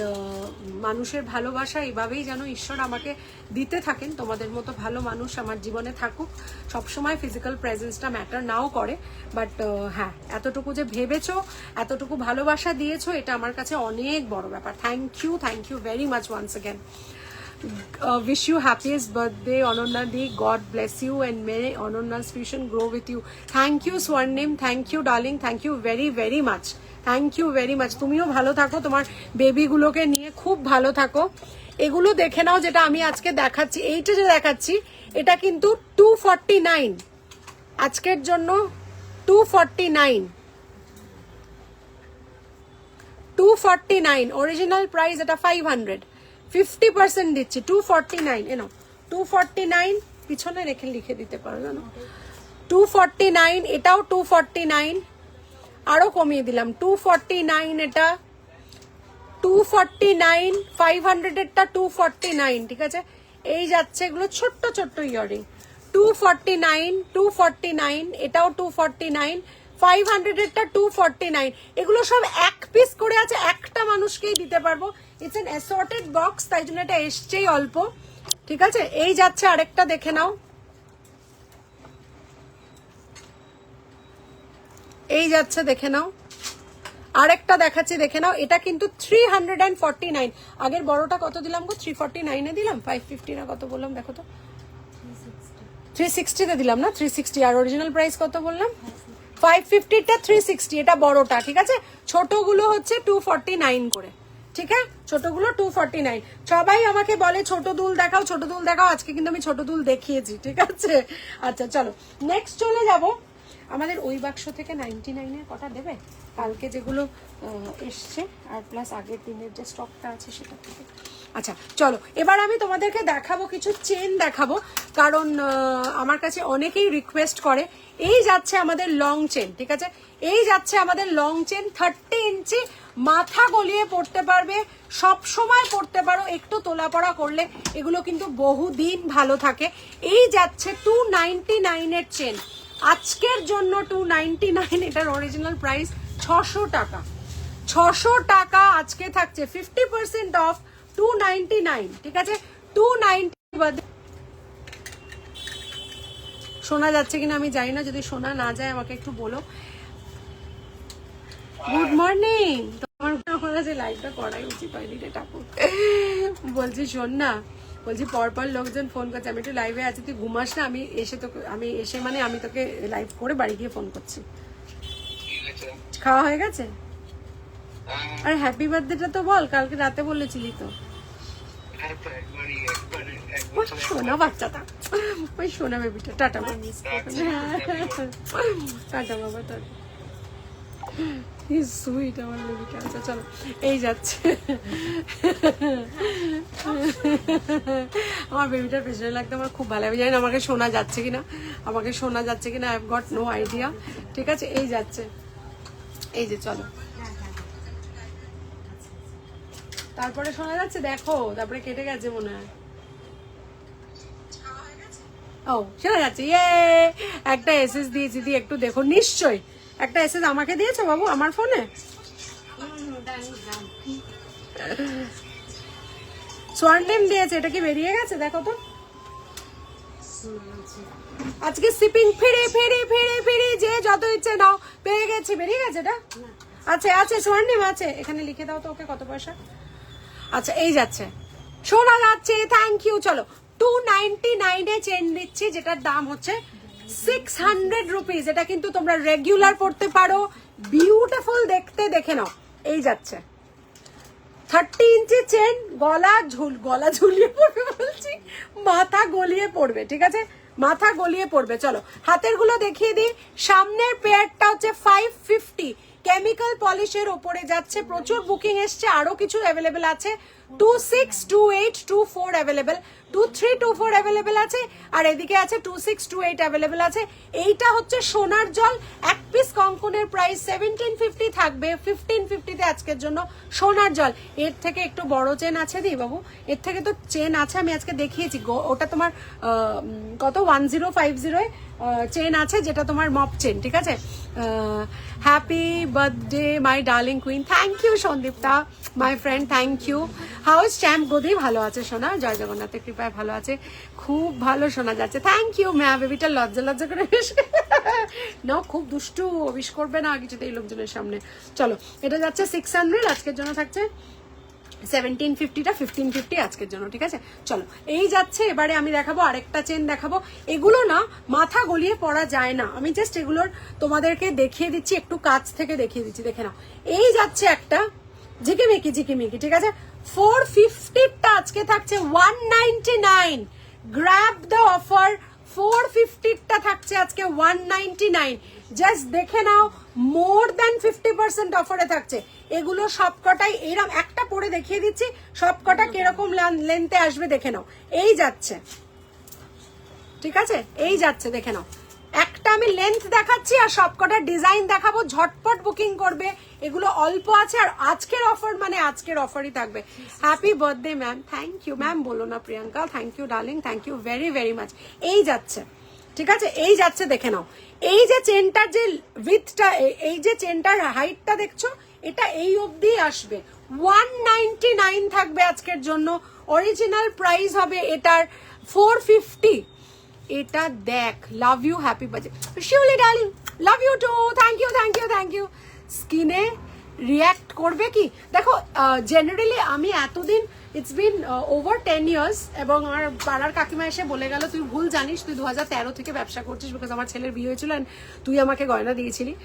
মানুষের ভালোবাসা এভাবেই যেন ঈশ্বর আমাকে দিতে থাকেন, তোমাদের মতো ভালো মানুষ আমার জীবনে থাকুক। সবসময় ফিজিক্যাল প্রেজেন্সটা ম্যাটার নাও করে, বাট হ্যাঁ, এতটুকু যে ভেবেছো, এতটুকু ভালোবাসা দিয়েছো, এটা আমার কাছে অনেক বড় ব্যাপার। Thank you very much once again. Wish you happiest birthday, Ananya Di. God bless you and may Ananya's fusion grow with you. Thank you, Swarnim. Thank you, darling. Thank you very, very much. Thank you very much. তুমিও ভালো থাকো, তোমার বেবিগুলোকে নিয়ে খুব ভালো থাকো। এগুলো দেখে নাও, যেটা আমি আজকে দেখাচ্ছি, এইটা যে দেখাচ্ছি, এটা কিন্তু 249 আজকের জন্য। 249 অরিজিনাল প্রাইস, এটা 500, 50% দিচ্ছি, 249। এনো 249, পিছনে রেখে লিখে দিতে পারো জানো, 249। এটাও 249, আরো কমিয়ে দিলাম 249। এটা 249, 500 এরটা 249, ঠিক আছে। এই যাচ্ছে এগুলো ছোট্ট ছোট্ট ইয়ারিং, 249, এটাও 249, 500 এরটা 249। এগুলো সব এক পিস করে আছে, একটা মানুষকেই দিতে পারবো। ইটস এন অ্যাসর্টেড বক্স, তাই জন্য এটা এসছেই অল্প, ঠিক আছে। এই যাচ্ছে আরেকটা, দেখে নাও। এই যাচ্ছে, দেখে নাও। আরেকটা দেখাচ্ছি, দেখে নাও। এটা কিন্তু 349। আগের বড়টা কত দিলাম গো? 349 এ দিলাম, 550 না কত বললাম দেখো তো, 360 তে দিলাম না, 360। আর অরিজিনাল প্রাইস কত বললাম? 550 টা 360, এটা বড়টা, ঠিক আছে। ছোটগুলো হচ্ছে 249 করে, ঠিক আছে। ছোটগুলো 249। সবাই আমাকে বলে ছোট দুল দেখাও, ছোট দুল দেখাও, আজকে কিন্তু আমি ছোট দুল দেখিয়েছি, ঠিক আছে। আচ্ছা চলো নেক্সট চলে যাব। আমাদের ওই বাক্স থেকে 99 এর কটা দেবে কালকে, যেগুলো এসছে, আর প্লাস আগের দিনের যে স্টকটা আছে সেটা থেকে। আচ্ছা চলো, এবার আমি তোমাদেরকে দেখাবো কিছু চেন দেখাবো, কারণ আমার কাছে অনেকেই রিকোয়েস্ট করে। এই যাচ্ছে আমাদের লং চেন, ঠিক আছে। এই যাচ্ছে আমাদের লং চেন, 30 ইঞ্চি, মাথা গলিয়ে পড়তে পারবে, সব সময় পড়তে পারো, একটু তোলা পড়া করলে এগুলো কিন্তু বহুদিন ভালো থাকে। এই যাচ্ছে 299 এর চেন, আজকের জন্য 299। এটার অরিজিনাল প্রাইস 600 টাকা, 600 টাকা আজকে থাকছে, 50% অফ, 299, ঠিক আছে। 290 শোনা যাচ্ছে কিনা আমি জানি না, যদি শোনা না যায় আমাকে একটু বলো। Good morning. তোমার কাছে লাইভটা করাই উচিত হয়নি রে ঠাকুর। বলছি শোন না, বলছি পরপর লোকজন ফোন করছে, আমি একটু লাইভে আছি, তুই ঘুমাস না, আমি এসে মানে আমি তোকে লাইভ করে বাড়ি গিয়ে ফোন করছি। খাওয়া হয়ে গেছে? আর হ্যাপি বার্থডেটা তো বল, কালকে রাতে বলেছিলি তো। শোনা বাচ্চাটা, ওই শোনা বেবিটা। টাটা টাটা বাবা, টাটা। সুইট আমার বেবিটা। আচ্ছা চলো, এই যাচ্ছে আমার বেবিটার পেছনে লাগতে আমার খুব ভালো। আমি জানি না আমাকে শোনা যাচ্ছে কিনা, I have got no idea, ঠিক আছে। এই যাচ্ছে, এই যে চলো, তারপরে শোনা যাচ্ছে, দেখো, তারপরে কেটে গেছে মনে হয়। ও শোনা যাচ্ছে, ইয়ে একটা এসএস দিয়েছি, দিয়ে একটু দেখো। নিশ্চয়ই একটা এসএস আমাকে দিয়েছো বাবু আমার ফোনে। সোয়ার্নেম দিয়েছে, এটা কি বেরিয়ে গেছে দেখো তো। আজকে শিপিং ফিরি যে যত ইচ্ছে নাও, পেয়ে গেছি, বেরিয়ে গেছে এটা। আছে সোয়ার্নেম আছে, এখানে লিখে দাও তো ওকে কত পয়সা। আচ্ছা এই যাচ্ছে, শোনা যাচ্ছে, থ্যাংক ইউ। চলো 299 এ চেন দিচ্ছি, যেটার দাম হচ্ছে 600 রুপিস। এটা কিন্তু তোমরা রেগুলার পড়তে পারো, বিউটিফুল দেখতে, দেখে নাও। এই যাচ্ছে 30 ইঞ্চি চেন, গলা ঝুলিয়ে পড়বে বলছি, মাথা গলিয়ে পড়বে, ঠিক আছে, মাথা গলিয়ে পড়বে। চলো হাতের গুলো দেখিয়ে দিই। সামনের পেয়ারটা হচ্ছে 550 কেমিক্যাল পলিশের ওপরে যাচ্ছে, প্রচুর বুকিং এসছে, আরো কিছু অ্যাভেলেবেল আছে। 26, 28, 24 অ্যাভেলেবেল, 23, 24 অ্যাভেলেবেল আছে, আর এদিকে আছে 26, 28 অ্যাভেলেবেল আছে। এইটা হচ্ছে সোনার জল, এক পিস কঙ্কনের প্রাইস 1750 থাকবে, 1550-তে আজকের জন্য সোনার জল। এর থেকে একটু বড় চেন আছে দি বাবু, এর থেকে তো চেন আছে, আমি আজকে দেখিয়েছি, ওটা তোমার কত 1050 চেন আছে, যেটা তোমার মপ চেন, ঠিক আছে। Happy birthday my darling queen, thank you সন্দীপদা মাই ফ্রেন্ড, থ্যাংক ইউ। হাউস চ্যাম্প গদি ভালো আছে সোনা, জয় জগন্নাথের কৃপায় ভালো আছে, খুব ভালো শোনা যাচ্ছে, থ্যাংক ইউ। ম্যা বেবিটা লজ্জা করে না, খুব দুষ্টু, উইশ করবে না কিছুতেই লোকজনের সামনে। চলো এটা যাচ্ছে 600, আজকের জন্য থাকছে 1750টা 1550 আজকের জন্য, ঠিক আছে। চলো এই যাচ্ছে, এবারে আমি দেখাবো আরেকটা চেন দেখাবো। এগুলো না মাথা গলিয়ে পড়া যায় না, আমি জাস্ট এগুলোর তোমাদেরকে দেখিয়ে দিচ্ছি, একটু কাছ থেকে দেখিয়ে দিচ্ছি, দেখে নাও। এই যাচ্ছে একটা ঝিকিমিকি, ঠিক আছে। 450টা আজকে থাকছে 199, গ্র্যাব দ্য অফার। 450টা থাকছে আজকে 199, জাস্ট দেখে নাও, মোর দ্যান 50% অফারে থাকছে। এগুলো সবকটাই এরকম, একটা পরে দেখিয়ে দিচ্ছি সবকটা কিরকম লেন্থে আসবে, দেখে নাও। এই যাচ্ছে, ঠিক আছে, এই যাচ্ছে, দেখে নাও। একটা আমি লেন্থ দেখাচ্ছি আর সবকটা ডিজাইন দেখাবো, ঝটপট বুকিং করবে, এগুলো অল্প আছে, আর আজকের অফার মানে আজকের অফারই থাকবে। Happy birthday ma'am, thank you ma'am, বলো না Priyanka, thank you darling, thank you very very much. এই যাচ্ছে, ঠিক আছে, এই যাচ্ছে, দেখে নাও। এই যে চেনটার যে উইথটা, এই যে চেনটার হাইটটা দেখছো, এটা এই অবধি আসবে, 199 থাকবে আজকের জন্য। অরিজিনাল প্রাইস হবে এটার 450। এটা দেখ, love you, happy birthday Shiuli darling, love you too, thank you thank you thank you. স্কিনে রিয়াক্ট করবে কি দেখো, জেনারেলি আমি এতদিন, ইটস বিন ওভার 10 ইয়ার্স, এবং আমার পাড়ার কাকিমা এসে বলে গেল, তুই ভুল জানিস, তুই 2013 থেকে ব্যবসা করছিস, বিকজ আমার ছেলের বিয়ে হয়েছিল, তুই আমাকে গয়না দিয়েছিলি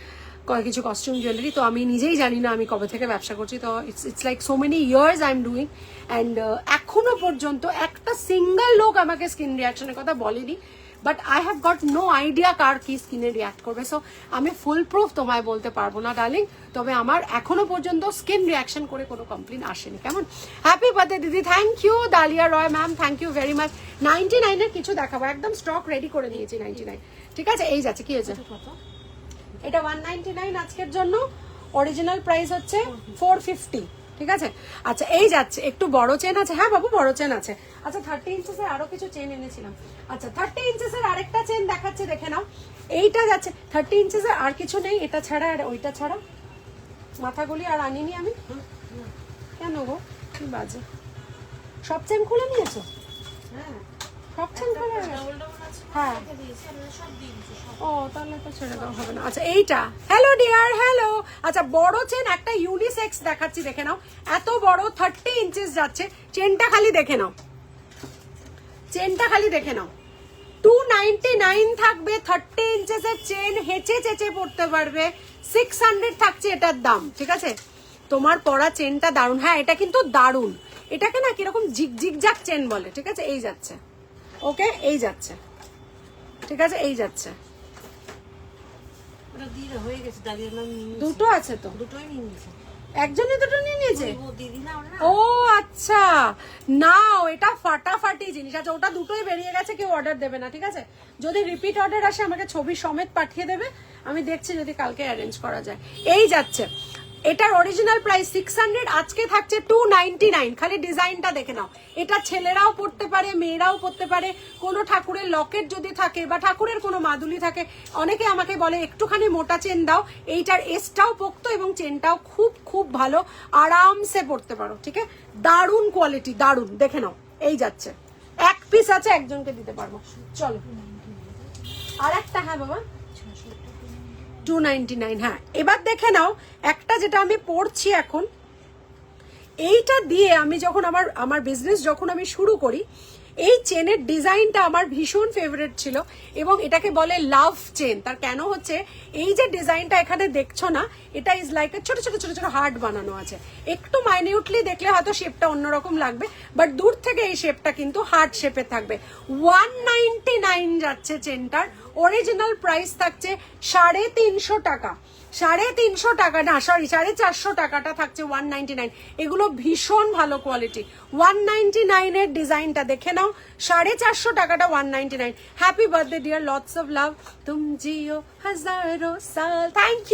কিছু কস্টিউম জুয়েলারি, তো আমি নিজেই জানি না আমি কবে থেকে ব্যবসা করছি, তো it's like so many years I am doing, and এখনো পর্যন্ত একটা সিঙ্গেল লোক আমাকে স্কিন রিয়াকশনের কথা বলেনি, but I have got no idea কার কি স্কিনে রিয়াক্ট করবে। সো আমি ফুল প্রুফ তোমায় বলতে পারবো না ডার্লিং, তবে আমার এখনো পর্যন্ত স্কিন রিয়াকশন করে কোনো কমপ্লেন আসেনি। কেমন? হ্যাপি বার্থডে দিদি, thank you. Dalia Roy ma'am, thank you very much. 99-এর কিছু দেখাবো, একদম স্টক রেডি করে নিয়েছি 99, ঠিক আছে। এই যাচ্ছে, কি হয়েছে, এটা 199 আজকের জন্য, অরিজিনাল প্রাইস হচ্ছে 450, ঠিক আছে। আচ্ছা এই যাচ্ছে, একটু বড় চেন আছে, হ্যাঁ বাবু বড় চেন আছে। আচ্ছা 30 ইঞ্চেসের আরো কিছু চেন এনেছিলাম। আচ্ছা 30 ইঞ্চেসের আরেকটা চেন দেখাচ্ছে, দেখে নাও। এইটা যাচ্ছে 30 ইঞ্চেসের, আর কিছু নেই এটা ছাড়া আর ওইটা ছাড়া। মাথাগুলি আর আনিনি আমি, কেন গো কি বাজে, সব চেন খুলে নিয়েছো? হ্যাঁ, সব চেন খুলে গেছে? হ্যাঁ, ও তাহলে তো ছেড়ে দেওয়া হবে না। আচ্ছা এইটা, হ্যালো ডিয়ার, হ্যালো। আচ্ছা বড় চেন একটা ইউনিসেক্স দেখাচ্ছি, দেখে নাও, এত বড় 30 ইঞ্চেস যাচ্ছে। চেনটা খালি দেখে নাও, চেনটা খালি দেখে নাও, 299 থাকবে। 30 ইঞ্চেসের চেন, হেঁচে চেঁচে পড়তে পারবে। 600 থাকছে এটার দাম, ঠিক আছে। তোমার পরা চেনটা দারুণ, হ্যাঁ এটা কিন্তু দারুণ, এটাকে না কিরকম জিগজাগ চেন বলে, ঠিক আছে। এই যাচ্ছে, ওকে, এই যাচ্ছে, ঠিক আছে, এই যাচ্ছে। দুটো আছে তো, দুটোই নিয়ে নিয়েছে, একজনই দুটো নিয়ে নিয়েছে। দিদি না ওরা, ও আচ্ছা, নাও এটা ফাটাফাটি জিনিস। আচ্ছা ওটা দুটোই বেরিয়ে গেছে, কেউ অর্ডার দেবে না, ঠিক আছে। যদি রিপিট অর্ডার আসে আমাকে ছবি সমেত পাঠিয়ে দেবে, আমি দেখছি যদি কালকে অ্যারেঞ্জ করা যায়। এই যাচ্ছে, এটার অরিজিনাল প্রাইস 600, আজকে থাকছে 299। খালি ডিজাইনটা দেখে নাও। এটা ছেলেরাও পড়তে পারে, মেয়েরাও পড়তে পারে। কোনো ঠাকুরের লকেট যদি থাকে বা ঠাকুরের কোনো মাদুলি থাকে, অনেকে আমাকে বলে একটুখানি মোটা চেন দাও। এইটার এসটাও পোক্ত এবং চেনটাও খুব খুব ভালো, আরামসে পড়তে পারো, ঠিক আছে। দারুণ কোয়ালিটি, দারুণ, দেখে নাও। এই যাচ্ছে, এক পিস আছে, একজনকে দিতে পারবো। চলো আর একটা, হ্যাঁ বাবা 299, হ্যাঁ। এবার দেখে নাও একটা যেটা আমি পড়ছি এখন, এইটা দিয়ে আমি যখন আমার বিজনেস যখন আমি শুরু করি, এই চেনের ডিজাইনটা আমার ভীষণ ফেভারিট ছিল এবং এটাকে বলে লাভ চেন। তার কেন হচ্ছে এই যে ডিজাইনটা এখানে দেখছো না, এটা ইজ লাইক ছোট ছোট ছোট ছোট হার্ট বানানো আছে। একটু মাইনিউটলি দেখলে হয়তো শেপটা অন্যরকম লাগবে, বাট দূর থেকে এই শেপটা কিন্তু হার্ট শেপে থাকবে। 199 যাচ্ছে চেনটার, অরিজিনাল প্রাইস থাকছে 350 টাকা। 350 টাকা না, সরি 450 টাকাটা থাকছে 199। এগুলো ভীষণ ভালো কোয়ালিটি। 199 এর ডিজাইনটা দেখে নাও, 450 টাকাটা 199। Happy birthday dear, lots of love, তুম জিও হাজারো সাল। থ্যাংক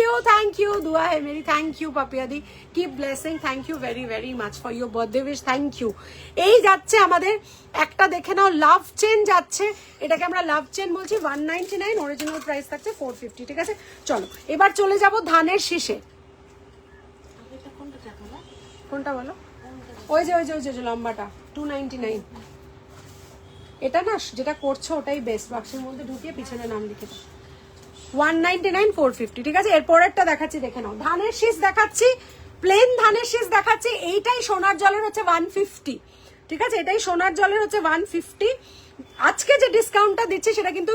ইউ দুয়া है मेरी। থ্যাংক ইউ পাপিয়া দি, keep blessing. Thank you very very much for your birthday wish. Thank you. এই যাচ্ছে আমাদের একটা, দেখে নাও লাভ চেন যাচ্ছে, এটাকে আমরা লাভ চেন বলছি। 199, অরিজিনাল প্রাইস থাকছে 450। ঠিক আছে, চলো এবার চলে যাব ধানের শীষে। এটা কোনটা টাকা না? কোনটা বলো? ওই যে লম্বাটা 299। এটা না যেটা করছো ওটাই বেস্ট, বাক্সের মধ্যে ঢুকিয়ে পিছনে নাম লিখে দাও। 199 450। ঠিক আছে, এরপরেরটা দেখাচ্ছি, দেখে নাও। ধানের শীষ দেখাচ্ছি, প্লেন ধানের শীষ দেখাচ্ছি। এইটাই সোনার জলের হচ্ছে 150। ঠিক আছে, এটাই সোনার জলের হচ্ছে 150। আজকে যে ডিসকাউন্টটা দিচ্ছি সেটা কিন্তু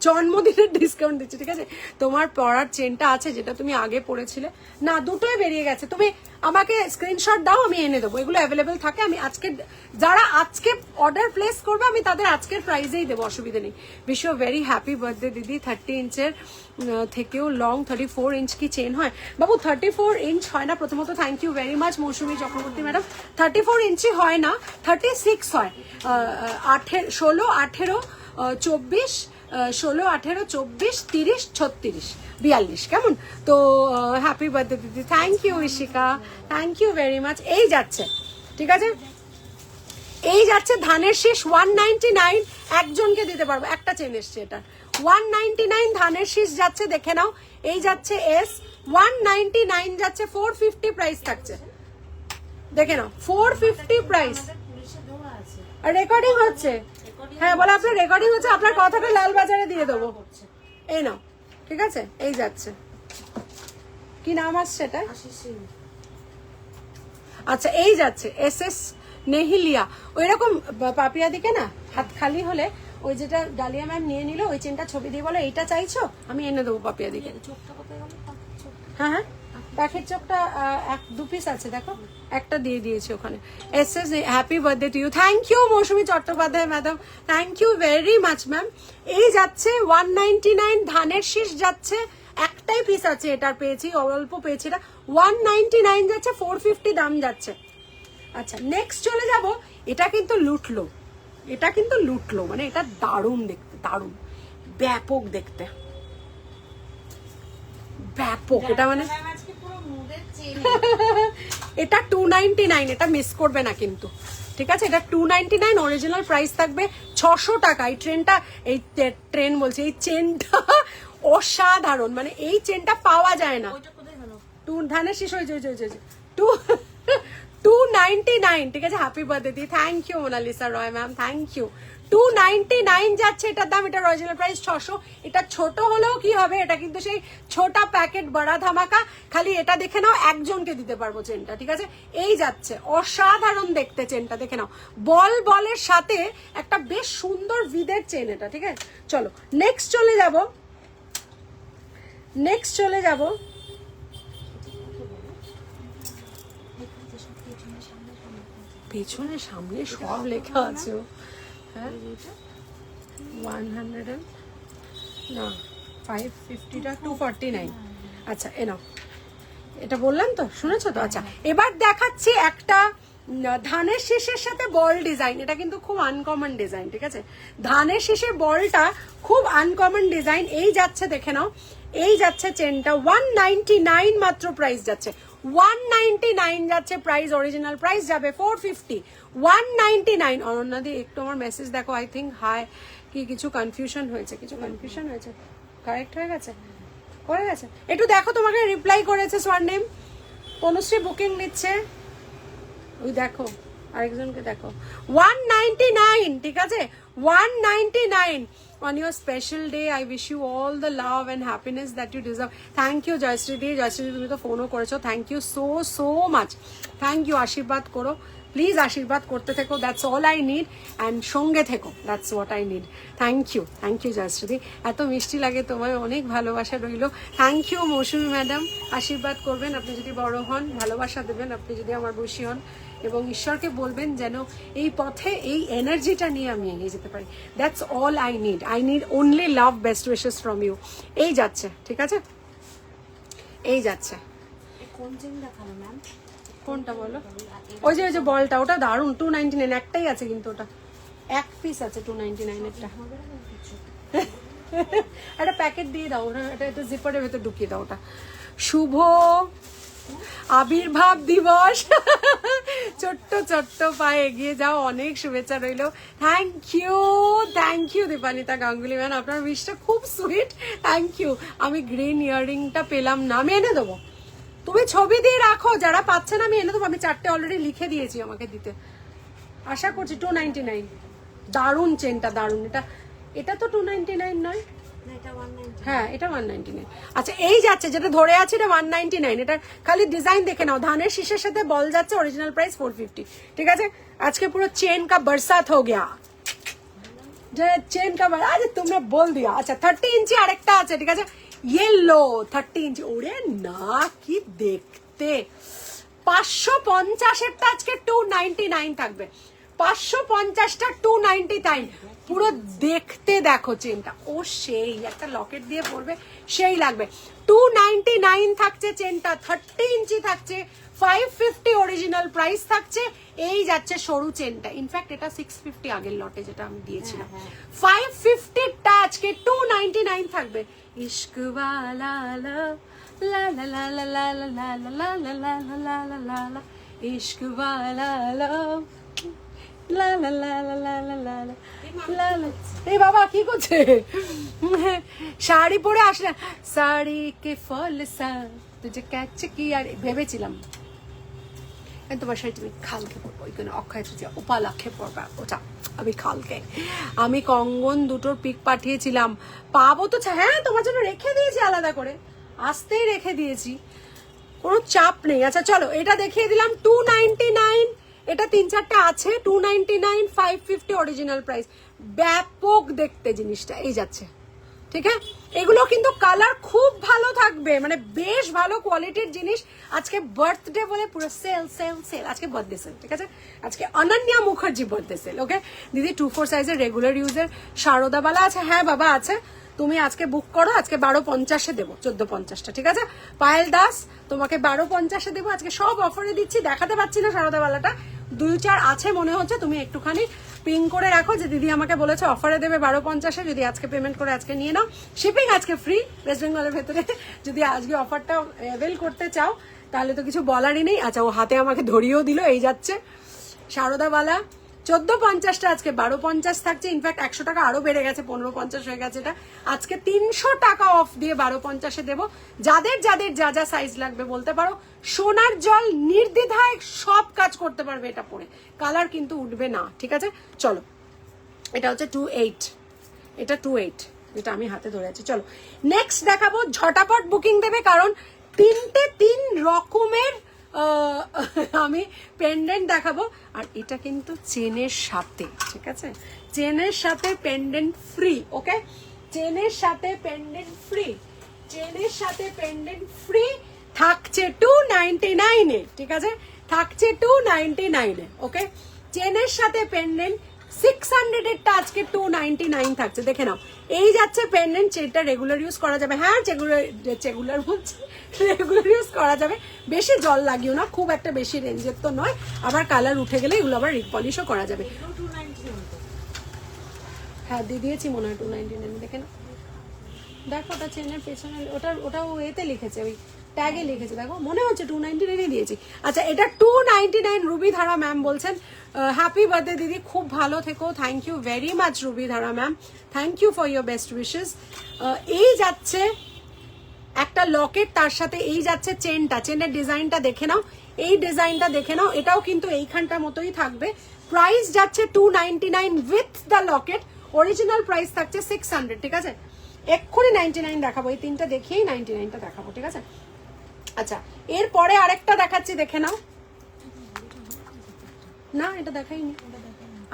জন্মদিনের ডিসকাউন্ট দিচ্ছি। ঠিক আছে, তোমার পরার চেনটা আছে যেটা তুমি আগে পরেছিলে না, দুটোই বেরিয়ে গেছে। তুমি আমাকে স্ক্রিনশট দাও, আমি এনে দেবো। এগুলো অ্যাভেলেবেল থাকে। আমি আজকে যারা আজকে অর্ডার প্লেস করবে আমি তাদের আজকের প্রাইসেই দেবো, অসুবিধা নেই। Wish you very happy birthday দিদি। 30 ইঞ্চের থেকেও লং 34 ইঞ্চ কি চেন হয় বাবু? 34 ইঞ্চ হয় না। প্রথমত thank you very much Mousumi Chakraborty madam. 34 ইঞ্চি হয় না, 36 হয়। 16, 18, 24, 16, 18, 24, 30, 36, 42। কেমন? তো হ্যাপি বার্থডে দিদি। Thank you Ishika, thank you very much. এই যাচ্ছে, ঠিক আছে, এই যাচ্ছে ধানের শীষ 199। একজনকে দিতে পারবো, একটা চেন এসছে এটা 199 ধানের শীষ যাচ্ছে, দেখে নাও। এই যাচ্ছে এস 199 যাচ্ছে, 450 প্রাইস থাকছে। দেখে নাও 450 প্রাইস। পুলিশে দেওয়া আছে। আর রেকর্ডিং হচ্ছে, হ্যাঁ বলে আপনার রেকর্ডিং হচ্ছে, আপনার কথাটা লালবাজারে দিয়ে দেবো। এই নাও, ঠিক আছে, এই যাচ্ছে। কি নাম আসছে এটা? আশিস সিং। আচ্ছা, এই যাচ্ছে এস এস নেহিলিয়া। ওই রকম পাপিয়া দিকে না হাত খালি হলে ওই যেটা ডালিয়া ম্যাম নিয়ে নিল, ওই চেনটা ছবি দিয়ে বলো এইটা চাইছো, আমি এনে দেবো পাপিয়া দিকে। চোখটা কোথায় গেল? হ্যাঁ হ্যাঁ, প্যাকেট চোখটা 1-2 পিস আছে, দেখো একটা দিয়ে দিয়েছি ওখানে। S S happy birthday to you. Thank you Mousumi Chattopadhyay madam, thank you very much ma'am. এই যাচ্ছে 199 ধানের শীষ যাচ্ছে, একটাই পিস আছে এটার, পেয়েছি অল্প পেয়েছি। এটা 199 যাচ্ছে, 450 দাম যাচ্ছে। আচ্ছা, নেক্সট চলে যাব। এটা কিন্তু লুটলো, এটা কিন্তু লুটলো, মানে এটা দারুণ দেখতে, দারুণ ব্যাপক দেখতে, ব্যাপক। এটা মানে আজকে পুরো মুডের চেন। এটা 299, এটা মিস করবে না কিন্তু। ঠিক আছে, এটা 299, অরিজিনাল প্রাইস থাকবে 600 টাকা। এই ট্রেনটা, এই ট্রেন বলছে, এই চেনটা অসাধারণ, মানে এই চেনটা পাওয়া যায় না। ওইটা কোথায় গেল? ধানের শীষ হয়েছে 299। ঠিক আছে, হ্যাপি বার্থডে দি। Thank you Monalisa Roy ma'am, thank you. 299 যাচ্ছে এটার দাম। এটা অরিজিনাল প্রাইস 600। এটা ছোট হলেও কি হবে, এটা কিন্তু সেই ছোটা প্যাকেট বড়া ধামাকা। খালি এটা দেখে নাও, একজনকে দিতে পারবো চেনটা। ঠিক আছে, এই যাচ্ছে, অসাধারণ দেখতে চেনটা, দেখে নাও। বলের সাথে একটা বেশ সুন্দর ভিদের চেন এটা। ঠিক আছে, চলো নেক্সট চলে যাব। পেছনে সামনে সব লেখা আছে। হ্যাঁ, 100 না 550টা 249। আচ্ছা, এনাও, এটা বললাম তো, শুনেছো তো? আচ্ছা, এবার দেখাচ্ছি একটা ধানের শীষের সাথে বল ডিজাইন। এটা কিন্তু খুব আনকমন ডিজাইন। ঠিক আছে, ধানের শীষের বলটা খুব আনকমন ডিজাইন। এই যাচ্ছে, দেখে নাও, এই যাচ্ছে চেনটা 199 মাত্র প্রাইস যাচ্ছে। 199 যাচ্ছে প্রাইস, অরিজিনাল প্রাইস যাবে 450। 199। অনন্যাদি একটু আমার মেসেজ দেখো, আই থিঙ্ক হাই কি কিছু কনফিউশন হয়েছে, কারেক্ট হয়ে গেছে, করে গেছে। একটু দেখো, তোমাকে রিপ্লাই করেছে স্বর্ণিম। তনুশ্রী বুকিং নিচ্ছে, ওই দেখো, আরেকজনকে দেখো। 199, ঠিক আছে, 199 on your special day. I wish you all the love and happiness that you deserve. Thank you Jayashree দি, তুমি তো ফোনও করেছো। Thank you so much, thank you. আশীর্বাদ করো, প্লিজ আশীর্বাদ করতে থেকো, that's all I need, and সঙ্গে থেকো, that's what I need. Thank you Joyshree, এত মিষ্টি লাগে তোমায়, অনেক ভালোবাসা রইলো। থ্যাংক ইউ মৌসুমী ম্যাডাম, আশীর্বাদ করবেন আপনি যদি বড় হন, ভালোবাসা দেবেন আপনি যদি আমার বয়সী হন, এবং ঈশ্বরকে বলবেন যেন এই পথে এই এনার্জিটা নিয়ে আমি এগিয়ে যেতে পারি। That's all I need only love, best wishes from you. এই যাচ্ছে, ঠিক আছে, এই যাচ্ছে। কোন চেন দেখালো ম্যাম? কোনটা বলো? ওই যে বলটা, ওটা দারুণ, 299, একটাই আছে কিন্তু, ওটা এক পিস আছে 299 এরটা। একটা প্যাকেট দিয়ে দাও, এটা জিপারের ভেতর ঢুকিয়ে দাও ওটা। শুভ আবির্ভাব দিবস, ছোট্ট ছোট্ট পায়ে এগিয়ে যাও, অনেক শুভেচ্ছা রইলো। Thank you Dipanita Ganguly ma'am, আপনার উইশটা খুব সুইট, থ্যাংক ইউ। আমি গ্রিন ইয়াররিংটা পেলাম না, আমি এনে দেবো, তুমি ছবি দিয়ে রাখো, যারা পাচ্ছে না আমি এনে দেবো, আমি 4টে অলরেডি লিখে দিয়েছি আমাকে দিতে। আশা করছি 299, দারুণ চেনটা, দারুণ। এটা তো 299 নয়, হ্যাঁ এটা 199। আচ্ছা এই যাচ্ছে, যেটা ধরে আছে এটা 199, এটা খালি ডিজাইন দেখে নাও, ধানের শীষের সাথে বল যাচ্ছে, অরিজিনাল প্রাইস 450, ঠিক আছে। আজকে পুরো চেন কা বরসাত হো গয়া, যে চেন কা আরে তোমরা বল দিয়া। আচ্ছা 30 ইঞ্চি আরেকটা আছে, ঠিক আছে, ইয়েলো 30 ইঞ্চি, ওরে না কি দেখতে। 550-এরটা আজকে 299 থাকবে, 550টা 299, পুরো দেখতে দেখো চেনটা, ও সেই একটা লকেট দিয়ে পরবে সেই লাগবে। 299 থাকছে চেনটা, 30 ইঞ্চি থাকছে, 550 অরিজিনাল প্রাইস থাকছে। এই যাচ্ছে সরু চেনটা, ইনফ্যাক্ট এটা 650 আগের লটে যেটা আমি দিয়েছিলাম, 550টা আজকে 299 থাকবে। ইশক ওয়ালা লা লা লা লা লা লা লা লা লা লা লা লা লা লা, ইশক ওয়ালা লা লা লা লা লা লা লা লা লা লা। এই বাবা কি করছে? শাড়ি পরে আসলে, শাড়ি কে ফল সা তুঝে ক্যাচ কি, আর ভেবেছিলাম তোমার শাড়ি তুমি খালকে পরবো, ওইখানে অক্ষয় তৃতীয়া উপলক্ষে পরবা, ওটা আমি খালকে। আমি কঙ্গন দুটোর পিক পাঠিয়েছিলাম, পাবো তো, হ্যাঁ তোমার জন্য রেখে দিয়েছি আলাদা করে, আসতেই রেখে দিয়েছি, কোনো চাপ নেই। আচ্ছা চলো এটা দেখিয়ে দিলাম, 299, এটা 3-4টা আছে, 299, 550 অরিজিনাল প্রাইস, ব্যাপক দেখতে জিনিসটা। এই যাচ্ছে, ঠিক আছে, এগুলো কিন্তু কালার খুব ভালো থাকবে, মানে বেশ ভালো কোয়ালিটির জিনিস। আজকে বার্থডে বলে পুরো সেল সেল সেল, আজকে বার্থডে সেল, ঠিক আছে, আজকে অনন্যা মুখার্জি বার্থডে সেল। ওকে দিদি, 24 সাইজের রেগুলার ইউজের শারদাবালা আছে, হ্যাঁ বাবা আছে, তুমি আজকে বুক করো, আজকে 1250-এ দেবো, 1450টা, ঠিক আছে। পায়েল দাস তোমাকে 1250-এ দেবো, আজকে সব অফারে দিচ্ছি, দেখাতে পাচ্ছি না শারদাবালাটা, 2-4 আছে মনে হচ্ছে, তুমি একটুখানি পিং করে রাখো যে দিদি আমাকে বলেছে অফারে দেবে 1250-এ, যদি আজকে পেমেন্ট করে আজকে নিয়ে নাও, শিপিং আজকে ফ্রি ওয়েস্ট বেঙ্গলের ভেতরে, যদি আজকে অফারটা অ্যাভেল করতে চাও তাহলে তো কিছু বলারই নেই। আচ্ছা ও হাতে আমাকে ধরিয়েও দিল, এই যাচ্ছে শারদাবালা, 1450টা আজকে 1250 থাকছে, ইনফ্যাক্ট 100 টাকা আরো বেড়ে গেছে, 1550 হয়ে গেছে এটা, আজকে 300 টাকা অফ দিয়ে 1250-এ দেবো। যাদের যাদের যা যা সাইজ লাগবে বলতে পারো, সোনার জল নির্দ্বিধায় সব কাজ করতে পারবে এটা পরে, কালার কিন্তু উঠবে না, ঠিক আছে। চলো এটা হচ্ছে 28, এটা 28 যেটা আমি হাতে ধরে আছি। চলো নেক্সট দেখাবো, ঝটাপট বুকিং দেবে, কারণ 3 রকমের আমি পেন্ডেন্ট দেখাবো, আর এটা কিন্তু চেনের সাথে, ঠিক আছে, চেনের সাথে পেন্ডেন্ট ফ্রি। ওকে চেনের সাথে পেন্ডেন্ট ফ্রি, চেনের সাথে পেন্ডেন্ট ফ্রি থাকছে 299-এ, ঠিক আছে, থাকছে 299-এ। ওকে চেনের সাথে পেন্ডেন্ট 600-এরটা আজকে 299 থাকছে, দেখে নাও। এই যাচ্ছে পেন্ডেন্ট, যেটা রেগুলার ইউজ করা যাবে, হ্যাঁ রেগুলার বলছি, রেগুলার ইউজ করা যাবে, বেশি জল লাগিও না, খুব একটা বেশি রেঞ্জের তো নয়, আবার কালার উঠে গেলে এগুলো আবার রিপলিশও করা যাবে। হ্যাঁ দিয়ে দিয়েছি মনে হয় 299, দেখে না, দেখো ওটা চেনের পেছনে, ওটাও এতে লিখেছে, ওই ট্যাগে লিখেছে, দেখো মনে হচ্ছে 299 দিয়েছি। আচ্ছা এটা 299, রুবি ধারা ম্যাম বলছেন হ্যাপি বার্থডে দিদি, খুব ভালো থেকো, thank you very much Ruby Dhara ma'am, thank you for your best wishes. এই যাচ্ছে একটা লকেট, তার সাথে এই যাচ্ছে চেনটা, চেনের ডিজাইনটা দেখে নাও, এই ডিজাইনটা দেখে নাও, এটাও কিন্তু এইখানটার মতোই থাকবে, প্রাইস যাচ্ছে 299 with the Locket, original price থাকছে 600, ঠিক আছে। এক্ষুনি 99 দেখাবো, এই তিনটা দেখিয়েই 99টা দেখাবো, ঠিক আছে। আচ্ছা এরপরে আরেকটা দেখাচ্ছি, দেখে নাও, না এটা দেখাইনি।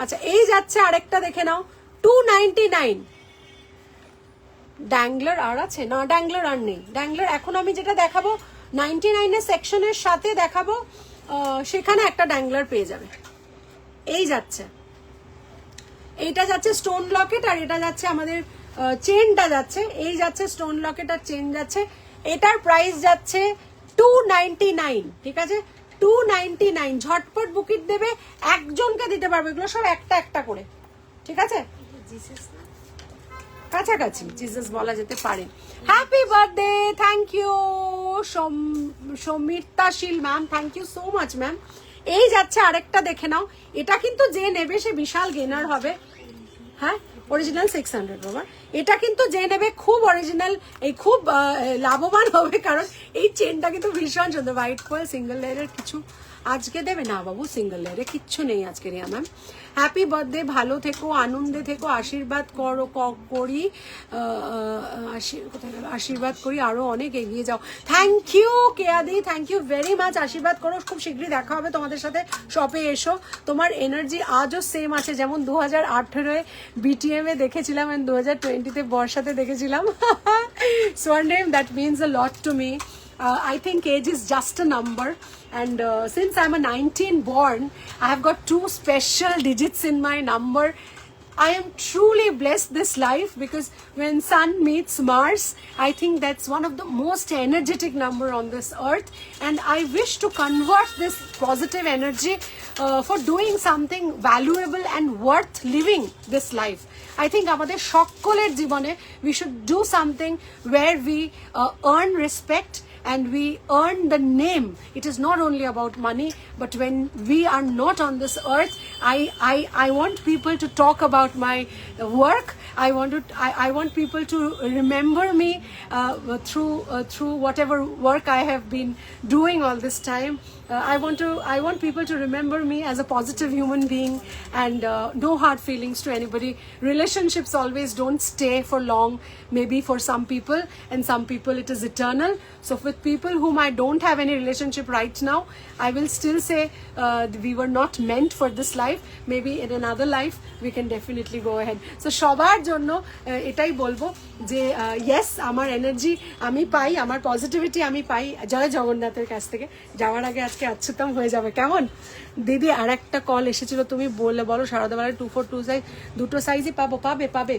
আচ্ছা এই যাচ্ছে আরেকটা দেখে নাও 299। ড্যাংলার আর আছে না? ড্যাংলার আর নেই। ড্যাংলার এখন আমি যেটা দেখাবো 99 এর সেকশনের সাথে দেখাবো, সেখানে একটা ড্যাংলার পেয়ে যাবে। এই যাচ্ছে, এইটা যাচ্ছে স্টোন লকেট, আর এটা যাচ্ছে আমাদের চেনটা যাচ্ছে, এই যাচ্ছে স্টোন লকেট আর চেন যাচ্ছে। এটার প্রাইস যাচ্ছে 299, ঠিক আছে? 299। ঝটপট বুকিং দেবে, একজনকে দিতে পারবে, এগুলো সব একটা একটা করে, ঠিক আছে? কাছাকাছি জিসাস বলা যেতে পারে। Happy birthday, thank you Samitashil ma'am, thank you so much ma'am. এই যাচ্ছে আরেকটা দেখে নাও, এটা কিন্তু যে নেবে সে বিশাল গেনার হবে। হ্যাঁ অরিজিনাল 600 বাবা, এটা কিন্তু যে নেবে খুব অরিজিনাল, এই খুব লাভবান হবে, কারণ এই চেনটা কিন্তু ভীষণ সুন্দর। হোয়াইট ফয়েল সিঙ্গেল লেয়ারের কিছু আজকে দেবে না বাবু, সিঙ্গেল লেয়ারে কিচ্ছু নেই আজকে রিয়া ম্যাম। হ্যাপি বার্থডে, ভালো থেকো, আনন্দে থেকো, আশীর্বাদ করি, কোথায় গেল? আশীর্বাদ করি আরো অনেক এগিয়ে যাও। থ্যাংক ইউ কেয়াদি, থ্যাংক ইউ ভেরি মাচ। আশীর্বাদ করো, খুব শীঘ্রই দেখা হবে তোমাদের সাথে। শপে এসো, তোমার এনার্জি আজও সেম আছে, যেমন 2018 বিটিএম এ দেখেছিলাম, 2020 বর্ষাতে দেখেছিলাম। Swarnim, that means a lot to me. I think age is just a number, and since I'm a 19 born, I have got 2 special digits in my number. I am truly blessed this life, because when Sun meets Mars, I think that's one of the most energetic number on this earth, and I wish to convert this positive energy for doing something valuable and worth living this life. I think আমাদের সকলের জীবনে we should do something where we earn respect and we earn the name. It is not only about money, but when we are not on this earth, I want people to talk about my work. I want people to remember me through whatever work I have been doing all this time. I want people to remember me as a positive human being, and no hard feelings to anybody. Relationships always don't stay for long, maybe for some people, and some people it is eternal. So with people whom I don't have any relationship right now, I will still say we were not meant for this life. Maybe in another life we can definitely go ahead. So সবার জন্য এটাই বলবো যে ইয়েস, আমার এনার্জি আমি পাই, আমার পজিটিভিটি আমি পাই জয় জগন্নাথের কাছ থেকে। যাওয়ার আগে আজকে আচ্ছুতম হয়ে যাবে, কেমন? দিদি আর একটা কল এসেছিল, তুমি বলো সারদাবেলায় 242 সাইজ, দুটো সাইজই পাবে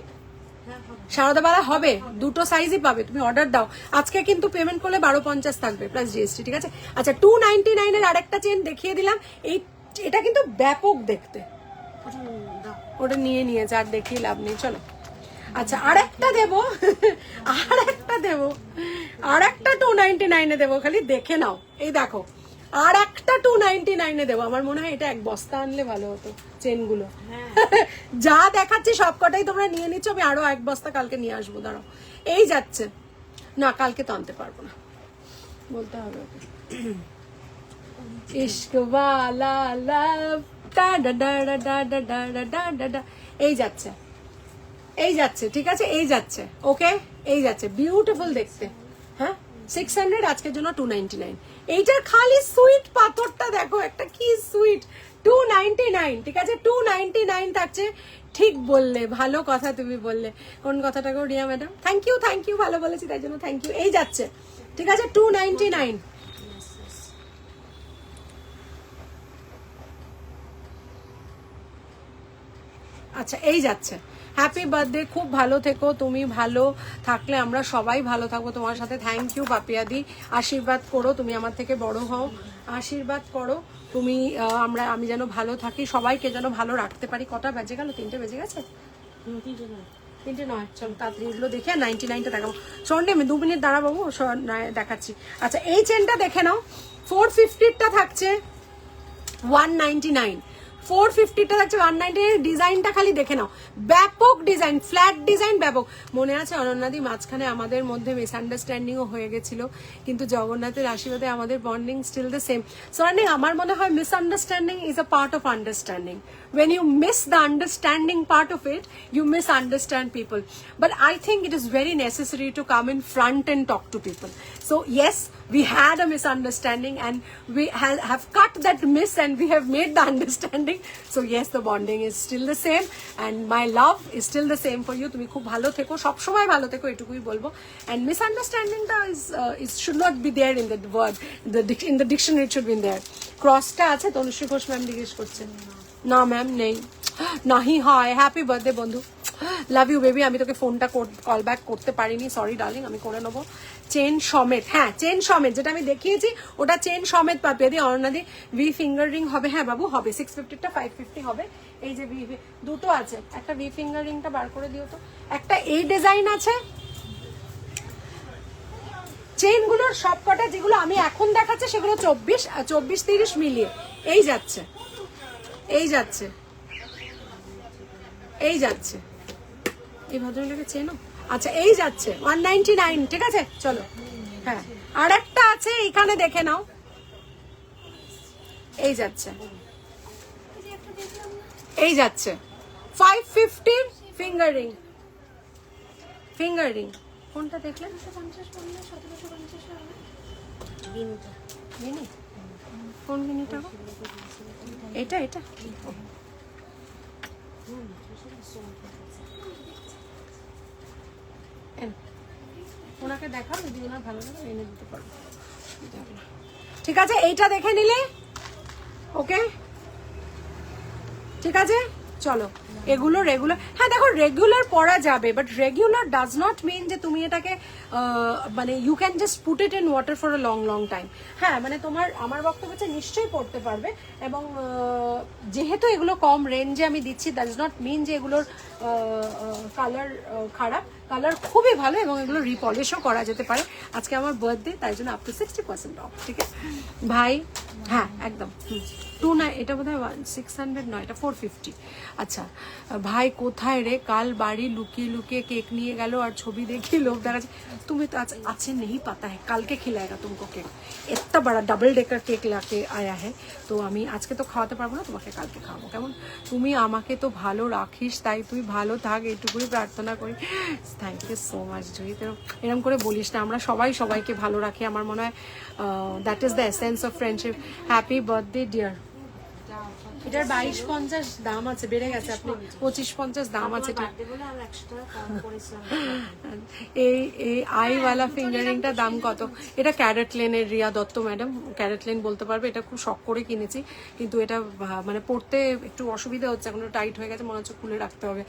সারদাবেলা হবে, দুটো সাইজই পাবে, তুমি অর্ডার দাও। আজকে কিন্তু পেমেন্ট করলে 1250 থাকবে প্লাস জিএসটি, ঠিক আছে? আচ্ছা 299 এর আরেকটা চেন দেখিয়ে দিলাম, এটা কিন্তু ব্যাপক দেখতে, ওটা নিয়েছে, আর দেখিয়ে লাভ নেই, চলো। আচ্ছা আরেকটা দেবো, আরেকটা 299 দেবো, খালি দেখে নাও। এই দেখো আর একটা 299 দেবো। আমার মনে হয় এটা এক বস্তা আনলে ভালো হতো চেনগুলো। যা দেখাচ্ছি সবকটাই তোমরা নিয়ে নিচ্ছ, আমি আরো এক বস্তা কালকে নিয়ে আসবো, দাঁড়াও। এই যাচ্ছে না, কালকে তো আনতে পারবো না, বলতে হবে ওকে। ইশক ওয়ালা লাভ ডা ডা ডা ডা ডা ডা ডা ডা ডা, এই যাচ্ছে, ঠিক আছে? এই যাচ্ছে, ওকে, এই যাচ্ছে, বিউটিফুল দেখতে। হ্যাঁ 600, আজকের জন্য 299। এইটার খালি সুইট পাথরটা দেখো, একটা কি সুইট, 299, ঠিক আছে? 299 থাকছে। ঠিক বললে, ভালো কথা তুমি বললে। কোন কথাটা গো রিয়া ম্যাডাম? থ্যাংক ইউ, ভালো বলেছি তাই জন্য থ্যাংক ইউ। এই যাচ্ছে, ঠিক আছে? 299। আচ্ছা এই যাচ্ছে। হ্যাপি বার্থডে, খুব ভালো থেকো, তুমি ভালো থাকলে আমরা সবাই ভালো থাকবো তোমার সাথে। থ্যাংক ইউ পাপিয়াদি, আশীর্বাদ করো, তুমি আমার থেকে বড় হও, আশীর্বাদ করো তুমি, আমি যেন ভালো থাকি, সবাইকে যেন ভালো রাখতে পারি। কটা বেজে গেল? 3টে বেজে গেছে? 3টে নয়, চলো তাড়াতাড়ি এগুলো দেখে 99টা দেখাবো। শোনে আমি 2 মিনিট দাঁড়াবো, দেখাচ্ছি। আচ্ছা এই চেনটা দেখে নাও, 450টা থাকছে 199, 450টা থাকছে 199। ডিজাইনটা খালি দেখে নাও, ব্যাপক ডিজাইন, ফ্ল্যাট ডিজাইন, ব্যাপক। মনে আছে অনন্যাদি মাঝখানে আমাদের মধ্যে মিসআন্ডারস্ট্যান্ডিংও হয়ে গেছিল, কিন্তু জগন্নাথের আশীর্বাদে আমাদের বন্ডিং স্টিল দ্য সেম। সোনালি, আমার মনে হয় misunderstanding is a part of understanding. When you miss the understanding part of it, you misunderstand people. But I think it is very necessary to come in front and talk to people. So yes, we had a misunderstanding, and we have cut that miss, and we have made the understanding bonding. So yes, the bonding is still the same and my love is still the same for you. তুমি খুব ভালো থেকো, সব সময় ভালো থেকো, এটুকুই বলবো. And misunderstanding টা is should not be there in the word. In the dictionary it should be there. Crossটা আছে, তনুশ্রী ঘোষ ম্যাম জিজ্ঞেস করছেন. না ম্যাম নেই. নাহি হয়. হ্যাপি বার্থডে বন্ধু. Love you baby. আমি তোকে ফোনটা কল ব্যাক করতে পারিনি, সরি ডার্লিং, আমি করে নেবো. চেন সমেত, হ্যাঁ চেন সমেত যেটা আমি দেখিয়েছি ওটা চেন সমেত পাবে দি অর্ণাদি. ভি ফিঙ্গার রিং হবে, হ্যাঁ বাবু হবে, 650টা 550 হবে. এই যে ভি দুটো আছে, একটা ভি ফিঙ্গার রিংটা বার করে দিও তো. একটা এই ডিজাইন আছে. চেনগুলোর সবকটা যেগুলো আমি এখন দেখাচ্ছি সেগুলো 24-30 মিলিয়ে এই যাচ্ছে, এই যাচ্ছে, এই যাচ্ছে. এই ভদ্রলোকে চেনো? আচ্ছা এই যাচ্ছে 199, ঠিক আছে চলো. হ্যাঁ আর একটা আছে এখানে দেখে নাও, এই যাচ্ছে, এই যাচ্ছে 550 ফিঙ্গার রিং. ফিঙ্গার রিং কোনটা দেখলেন? মিনি কোন মিনিটা? এটা এটা ওনাকে দেখাও, যদি ওনার ভালো লাগে এনে দিতে পারবো. ঠিক আছে এইটা দেখে নিলে ওকে, ঠিক আছে চলো. এগুলো রেগুলার, হ্যাঁ দেখো রেগুলার পরা যাবে, but regular does not mean যে তুমি এটাকে মানে you can just put it in water for a long long time. হ্যাঁ মানে তোমার, আমার বক্তব্য হচ্ছে নিশ্চয়ই পড়তে পারবে, এবং যেহেতু এগুলো কম রেঞ্জে আমি দিচ্ছি দ্যাট ইজ নট মিন যে এগুলোর কালার খারাপ. কালার খুবই ভালো এবং এগুলো রিপলিশও করা যেতে পারে. আজকে আমার বার্থডে, তাই জন্য আপ টু 60% অফ. ঠিক আছে ভাই, হ্যাঁ একদম 29, এটা বোধ হয় 600 নয়, এটা 450. আচ্ছা ভাই কোথায় রে? কাল বাড়ি লুকিয়ে লুকিয়ে কেক নিয়ে গেল আর ছবি দেখিয়ে লোক দেখাচ্ছে. তুমি তো আছে नहीं पता है, কালকে खिलाएगा तुमको केक. इतना बड़ा डबल डेकर केक लाके आया है, তো আমি আজকে তো খাওয়াতে পারবো না, তোমাকে কালকে খাওয়াবো কেমন? তুমি আমাকে তো ভালো রাখিস, তাই তুই ভালো থাক এইটুকুই প্রার্থনা করি. থ্যাংক ইউ সো মাচ জয়ী. এরকম করে বলিস না, আমরা সবাই সবাইকে ভালো রাখি. আমার মনে হয় that is the essence of friendship. Happy birthday deer. এটার 2250 দাম আছে, বেড়ে গেছে, আপনি 2550 দাম আছে. এই আইওয়ালা ফিঙ্গারিংটার দাম কত? এটা ক্যারেট লেনের, Riya Dutta madam CaratLane বলতে পারবে. এটা খুব শখ করে কিনেছি, কিন্তু এটা মানে পড়তে একটু অসুবিধা হচ্ছে, এখন টাইট হয়ে গেছে, মনে হচ্ছে খুলে রাখতে হবে.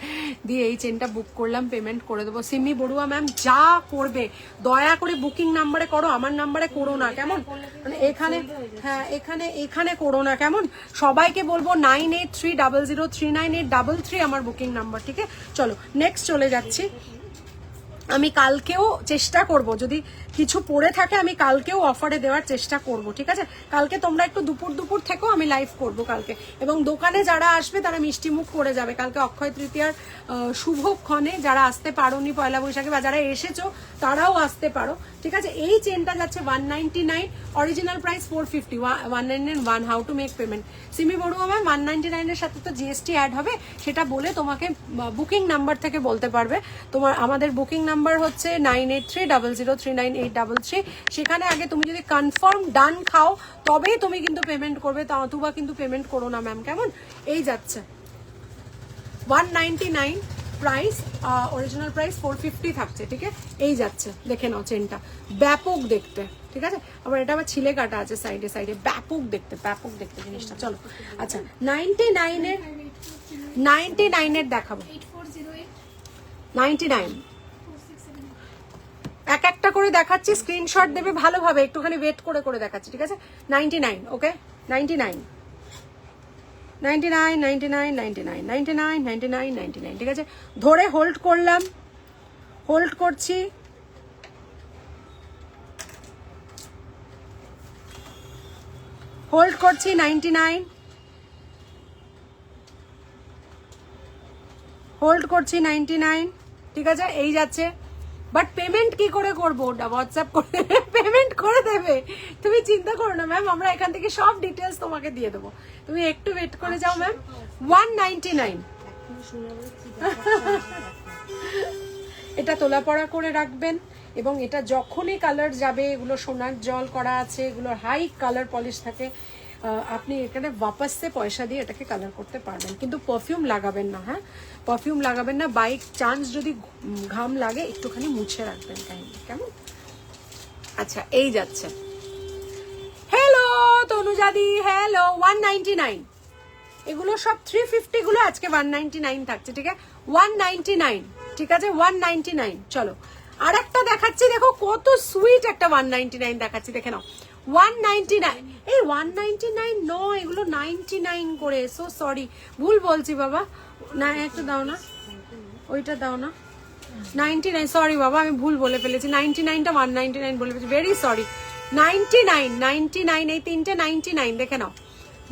দিয়ে এই চেনটা বুক করলাম, পেমেন্ট করে দেবো. সিমি বড়ুয়া ম্যাম যা করবে দয়া করে বুকিং নাম্বারে করো, আমার নাম্বারে করো না কেমন? মানে এখানে, হ্যাঁ এখানে করো না কেমন? সবাইকে বলবো 9830039833 আমার বুকিং নাম্বার. ঠিক আছে চলো নেক্সট চলে যাচ্ছি. আমি কালকেও চেষ্টা করব, যদি কিছু পড়ে থাকে আমি কালকেও অফারে দেওয়ার চেষ্টা করব. ঠিক আছে কালকে তোমরা একটু দুপুর থেকেও আমি লাইভ করব কালকে, এবং দোকানে যারা আসবে তারা মিষ্টি মুখ করে যাবে. কালকে অক্ষয় তৃতীয়ার শুভক্ষণে যারা আসতে পারোনি পয়লা বৈশাখে, বা যারা এসেছো তারাও আসতে পারো. ঠিক আছে এই চেনটা যাচ্ছে 199, original price 450. 199 how to make payment? Simi Barua ma'am 199 এর সাথে তো জিএসটি অ্যাড হবে, সেটা বলে তোমাকে বুকিং নাম্বার থেকে বলতে পারবে. তোমার আমাদের বুকিং নাম্বার হচ্ছে 9830039833. সেখানে আগে তুমি যদি কনফার্ম ডান খাও তবেই তুমি কিন্তু পেমেন্ট করবে, অথবা কিন্তু পেমেন্ট করো না ম্যাম কেমন? এই যাচ্ছে 199 প্রাইস, অরিজিনাল প্রাইস 450 থাকছে. ঠিক আছে এই যাচ্ছে, দেখে নাও চেনটা ব্যাপক দেখতে. ঠিক আছে আবার এটা আবার ছিলে কাটা আছে সাইডে সাইডে, ব্যাপক দেখতে জিনিসটা. চলো আচ্ছা 99 এর দেখাবো. 99 এক একটা করে দেখাচ্ছি, স্ক্রিনশট দেবে ভালোভাবে, একটুখানি ওয়েট করে দেখাচ্ছি. ঠিক আছে 99 ওকে, 99 ঠিক আছে ধরে হোল্ড করলাম, হোল্ড করছি. হোল্ড করছি 99, হোল্ড করছি 99. ঠিক আছে এই যাচ্ছে, বাট পেমেন্ট কি করে করবো? ওটা হোয়াটসঅ্যাপ করে পেমেন্ট করে দেবে, তুমি চিন্তা করো না ম্যাম, আমরা এখান থেকে সব ডিটেলস তোমাকে দিয়ে দেবো. তুমি একটু ওয়েট করে যাও ম্যাম. 199 এটা তোলা পড়া করে রাখবেন, এবং এটা যখনই কালার যাবে, এগুলো সোনার জল করা আছে, এগুলো হাই কালার পলিশ থাকে, আপনি এখানে ওয়াপাস সে পয়সা দিয়ে এটাকে কালার করতে পারবেন, কিন্তু পারফিউম লাগাবেন না। হ্যাঁ, পারফিউম লাগাবেন না, বাই চান্স যদি ঘাম লাগে একটুখানি মুছে রাখবেন কাহিনী, কেমন? আচ্ছা, এই যাচ্ছে। Hello তনুজাদি, hello. 199, এগুলো সব 350 গুলো আজকে 199 থাকছে, ঠিক আছে? 199, ঠিক আছে? 199। চলো আর একটা দেখাচ্ছি, দেখো কত সুইট একটা 199 দেখাচ্ছি, দেখে নাও। 199, এই 199 নয়, এগুলো 99 করে। সো সরি, ভুল বলছি বাবা। না, একটা দাও না, ওইটা দাও না। 99, সরি বাবা, আমি ভুল বলে ফেলেছি। 99টা 199 বলে ফেলেছি, ভেরি সরি। 99, 99, এই তিনটে 99, দেখে নাও।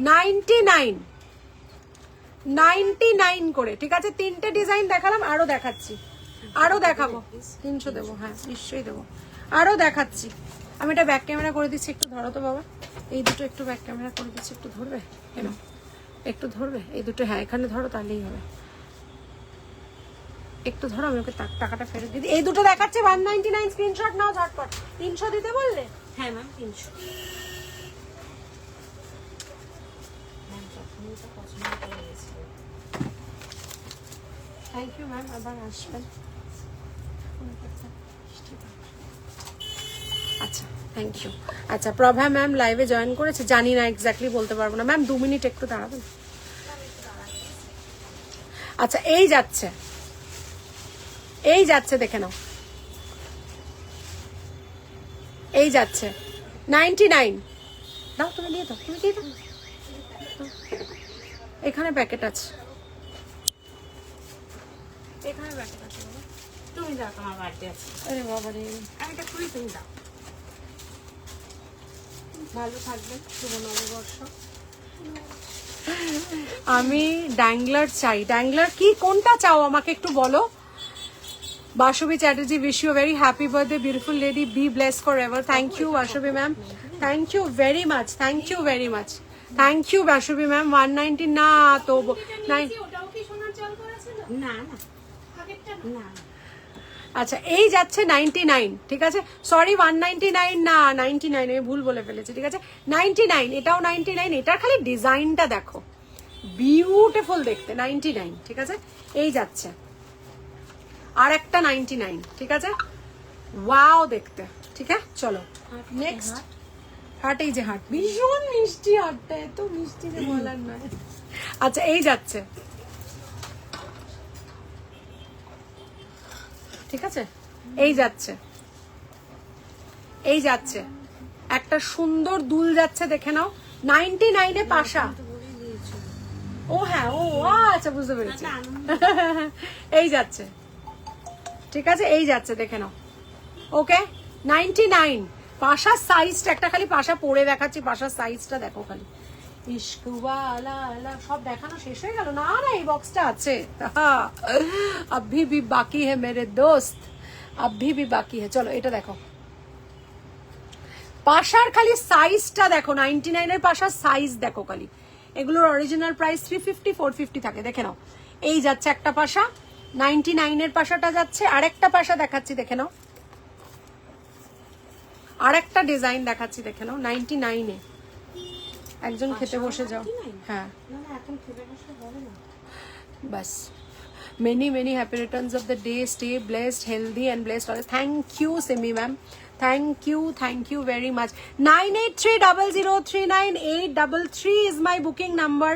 99, 99 করে, ঠিক আছে? তিনটে ডিজাইন দেখালাম, আরো দেখাচ্ছি, আরো দেখাবো। 300 দেবো, হ্যাঁ নিশ্চয়ই দেবো, আরো দেখাচ্ছি। আমি এটা ব্যাক ক্যামেরা করে দিচ্ছি, একটু ধরো তো বাবা। এই দুটো একটু ব্যাক ক্যামেরা করে দিচ্ছি, একটু ধরবে? কেন একটু ধরবে? এই দুটো, হ্যাঁ এখানে ধরো, তাহলেই হবে। একটু ধরো, আমি ওকে টাকাটা ফেরত দিই। এই দুটো দেখাচ্ছে 199, স্ক্রিনশট নাও ঝটপট। 300 দিতে বললে? হ্যাঁ ম্যাম 300। ম্যাম তখনই তো পছন্দ করে গেছিল। থ্যাংক ইউ ম্যাম, আবার আসবেন। আচ্ছা, থ্যাংক ইউ। আচ্ছা, প্রভা ম্যাম লাইভে জয়েন করেছে, জানি না, এক্স্যাক্টলি বলতে পারবো না। ম্যাম 2 মিনিট একটু দাঁড়াবেন। আচ্ছা, এই যাচ্ছে, এই যাচ্ছে, দেখে নাও। এই যাচ্ছে 99। দাও, তুমি দিয়ে দাও, তুমি দিয়ে দাও। এখানে প্যাকেট আছে, এখানে প্যাকেট আছে বাবা। তুমি দাও, তোমার বার্থডে আছে। আরে বাবা রে, আমি এটা খুলি, তুমি দাও। ভালো থাকবেন, শুভ নববর্ষ। আমি ড্যাংলার চাই। ড্যাংলার কি, কোনটা চাও আমাকে একটু বলো। Basabi Chatterjee, wish you very happy birthday beautiful lady, be bless forever. Thank you Basabi ma'am, thank you very much, thank you very much, thank you Basabi ma'am. 190 না তো নাই। না না না। আচ্ছা, এই যাচ্ছে 99, ঠিক আছে? সরি, 199 না, 99, আমি ভুল বলে ফেলেছি, ঠিক আছে? 99, এটাও 99। এটার খালি ডিজাইনটা দেখো, বিউটিফুল দেখতে। 99, ঠিক আছে? এই যাচ্ছে আর একটা 99, ঠিক আছে? ওয়াও দেখতে, ঠিক আছে? চলো নেক্সট। হাট, এই যে হাট, ভীষণ মিষ্টি হাটটা, এত মিষ্টি যে বলার নয়। আচ্ছা, এই যাচ্ছে, ঠিক আছে? এই যাচ্ছে, এই যাচ্ছে, একটা সুন্দর দুল যাচ্ছে, দেখে নাও। 99-এ পাশা। ও হ্যাঁ, ও আচ্ছা, বুঝতে পেরেছি। এই যাচ্ছে, ঠিক আছে? এই যাচ্ছে, দেখে নাও। ওকে, 99 পাশার সাইজটা, একটা খালি পাশা পরে দেখাচ্ছি, পাশার সাইজটা দেখো খালি। ইশকুওয়ালা সব দেখানো শেষ হয়ে গেল? না না, এই বক্সটা আছে। अभी भी बाकी है मेरे दोस्त, अभी भी बाकी है। চলো এটা দেখো, পাশার খালি সাইজটা দেখো। 99 এর পাশার সাইজ দেখো খালি। এগুলোর অরিজিনাল প্রাইস 350, 450 থাকে, দেখে নাও। এই যাচ্ছে একটা পাশা, 99 এর পাশাটা যাচ্ছে। আরেকটা পাশা দেখাচ্ছি, দেখে নাও। আরেকটা ডিজাইন দেখাচ্ছি, দেখে নাও। 99-এ একজন খেতে বসে যাও। হ্যাঁ, এখন খেতে বসে হবে না। বাস। Many many happy returns of the day. Stay blessed, healthy and blessed. Thank you Simi ma'am, thank you very much. 9830039833 is my booking number.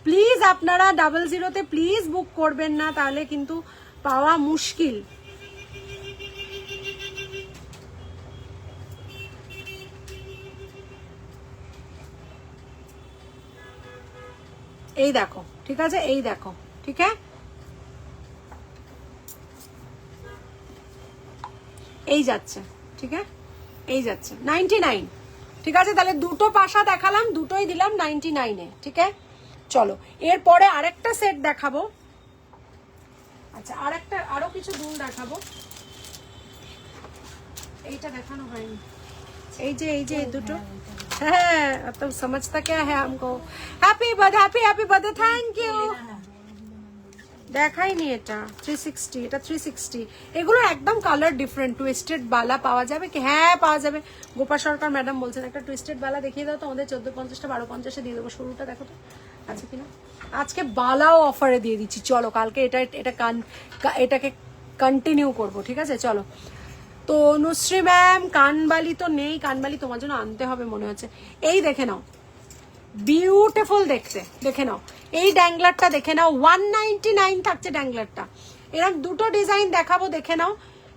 Please আপনারা 00-তে প্লিজ বুক করবেন না, তাহলে কিন্তু পাওয়া মুশকিল। এই দেখো, ঠিক আছে? এই দেখো, ঠিক আছে? এই যাচ্ছে, ঠিক আছে? এই যাচ্ছে 99, ঠিক আছে? তাহলে দুটো পাশা দেখালাম, দুটোই দিলাম 99-এ, ঠিক আছে? চলো এরপরে আরেকটা সেট দেখাবো। আচ্ছা, আরো কিছু দুল দেখাবো। এইটা দেখানো হয়নি। এই যে এই দুটো, হ্যাঁ তো समझता क्या है हमको। Happy birthday, happy birthday, thank you. দেখাইনি এটা 360, এটা 360। এগুলোর একদম কালার ডিফারেন্ট। টুইস্টেড বালা পাওয়া যাবে কি? হ্যাঁ পাওয়া যাবে। গোপা সরকার ম্যাডাম বলছেন একটা টুইস্টেড বালা দেখিয়ে দাও তো আমাদের 1450টা 1250-এ দিয়ে দেবো। শুরুটা দেখো তো আছে কিনা। আজকে বালাও অফারে দিয়ে দিচ্ছি, চলো কালকে এটাকে কন্টিনিউ করব, ঠিক আছে? চলো। তো নুশ্রী ম্যাম কানবালি তো নেই, কানবালি তোমার জন্য আনতে হবে মনে হচ্ছে। এই দেখে নাও, বিউটিফুল দেখতে, দেখে নাও এই ড্যাংলারটা, দেখে নাও 199 থাকছে ড্যাংলারটা। এরকম দুটো ডিজাইন দেখাবো, দেখে নাও।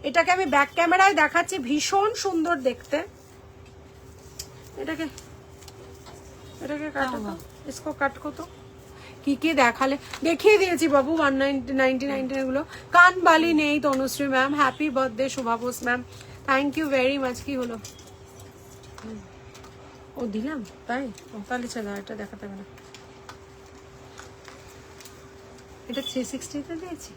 এটাকে আমি ব্যাক ক্যামেরায় দেখাচ্ছি, ভীষণ সুন্দর দেখতে। এটাকে কাটো তো, ইসকো কাট কো তো। কি কি দেখালে দেখিয়ে দিয়েছি বাবু। 199 গুলো। কানবালি নেই Tanushree ma'am. Happy birthday Shubha Bose ma'am, thank you very much. কি হলো? ও দিলাম তাই? তাহলে চলো এটা দেখাতে হবে না। এটা 360-তে দিয়েছি।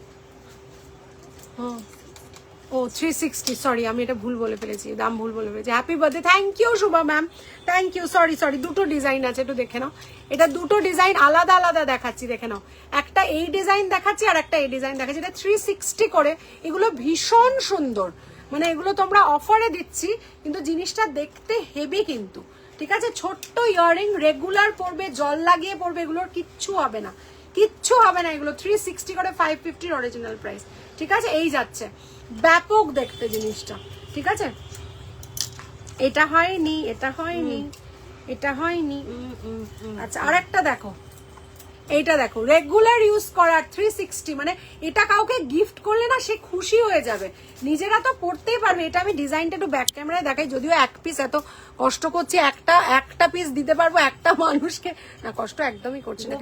ও 360, সরি আমি এটা ভুল বলে ফেলেছি, দাম ভুল বলে ফেলেছি। Happy birthday, thank you Shubha ma'am, thank you. Sorry দুটো ডিজাইন আছে, একটু দেখে নাও। এটা দুটো ডিজাইন আলাদা আলাদা দেখাচ্ছি, দেখে নাও। একটা এই ডিজাইন দেখাচ্ছি আর একটা এই ডিজাইন দেখাচ্ছি। এটা 360 করে। এগুলো ভীষণ সুন্দর, মানে এগুলো তোমরা অফারে দিচ্ছি, কিন্তু জিনিসটা দেখতে হেভি কিন্তু, ঠিক আছে? ছোট্ট ইয়াররিং, রেগুলার পরবে, জল লাগিয়ে পরবে, এগুলোর কিচ্ছু হবে না, কিচ্ছু হবে না। এগুলো 360 করে 550 অরিজিনাল প্রাইস, ঠিক আছে? এই যাচ্ছে, ব্যাপক দেখতে জিনিসটা, ঠিক আছে? এটা হয়নি, এটা হয়নি, এটা হয়নি। আচ্ছা আরেকটা দেখো, এইটা দেখো, রেগুলার ইউজ করার 360, মানে এটা কাউকে গিফট করলে না সে খুশি হয়ে যাবে, নিজেরা তো পড়তেই পারবে। এটা আমি ডিজাইনটা একটু ব্যাক ক্যামেরায় দেখাই, যদিও এক পিস, এত কষ্ট করছি একটা পিস দিতে পারবো একটা মানুষকে, না কষ্ট একদমই করছি না।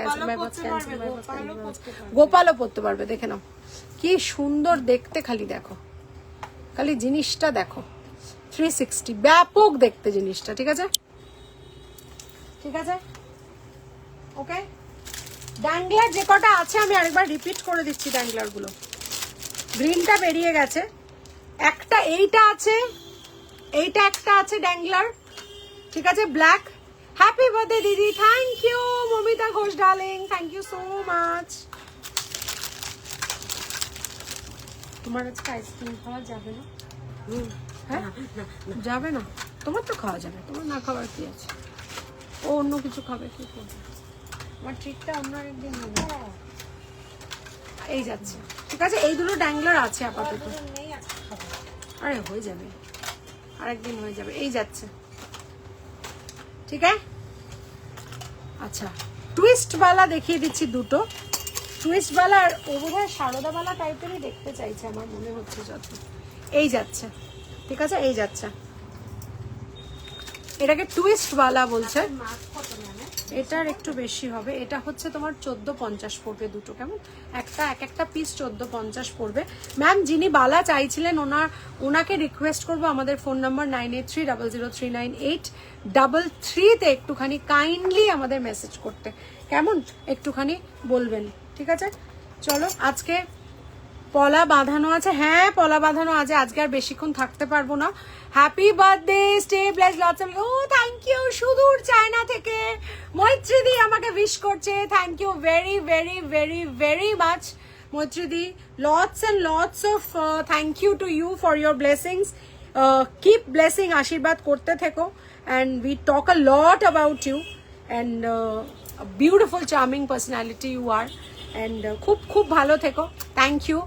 গোপালও পড়তে পারবে, দেখে নাও কি সুন্দর দেখতে, খালি দেখো, খালি জিনিসটা দেখো। 360 ব্যাপক দেখতে জিনিসটা, ঠিক আছে? ঠিক আছে, ওকে। ড্যাংলার যে কটা আছে আমি আরেকবার রিপিট করে দিচ্ছি। ড্যাংলার গুলো গ্রিনটা বেরিয়ে গেছে, একটা এইটা আছে, এইটা একটা আছে ড্যাংলার, ঠিক আছে? ব্ল্যাক। হ্যাপি বার্থডে দিদি, thank you Momita Ghosh darling, thank you so much. তোমার আজকে আইসক্রিম খাওয়া যাবে না? হ্যাঁ যাবে না, তোমার তো খাওয়া যাবে, তোমার না খাওয়ার কি আছে? ও অন্য কিছু খাবে, কি করবে? আমার ট্রিটটা অন্য একদিন হবে। এই যাচ্ছে, ঠিক আছে? এই দুটো ড্যাংলার আছে আপাতত। আরে হয়ে যাবে, আরেকদিন হয়ে যাবে। এই যাচ্ছে, ঠিক আছে? আচ্ছা টুইস্ট বালা দেখিয়ে দিচ্ছি দুটো। টুইস্ট বালা আর ও বোধহয় সারদা বালা টাইপেরই দেখতে চাইছে আমার মনে হচ্ছে যত। এই যাচ্ছে, ঠিক আছে? এই যাচ্ছে, এটাকে টুইস্ট বালা বলছে। এটার একটু বেশি হবে, এটা হচ্ছে তোমার 1450 পড়বে দুটো, কেমন? একটা পিস 1450 পড়বে। ম্যাম যিনি বালা চাইছিলেন ওনাকে রিকোয়েস্ট করবো আমাদের ফোন নাম্বার 9830039833 একটুখানি কাইন্ডলি আমাদের মেসেজ করতে, কেমন? একটুখানি বলবেন, ঠিক আছে? চলো, আজকে পলা বাঁধানো আছে, হ্যাঁ পলা বাঁধানো আছে, আজকে আর বেশিক্ষণ থাকতে পারবো না। Happy birthday, stay blessed, lots of, oh thank you. সুদূর চায়না থেকে মৈত্রীদি আমাকে উইশ করছে, thank you very very very very much মৈত্রীদি। Lots and lots of thank you to you for your blessings. Keep blessing, আশীর্বাদ করতে থেকো, and we talk a lot about you, and beautiful charming personality you are, and খুব খুব ভালো থেকো। Thank you.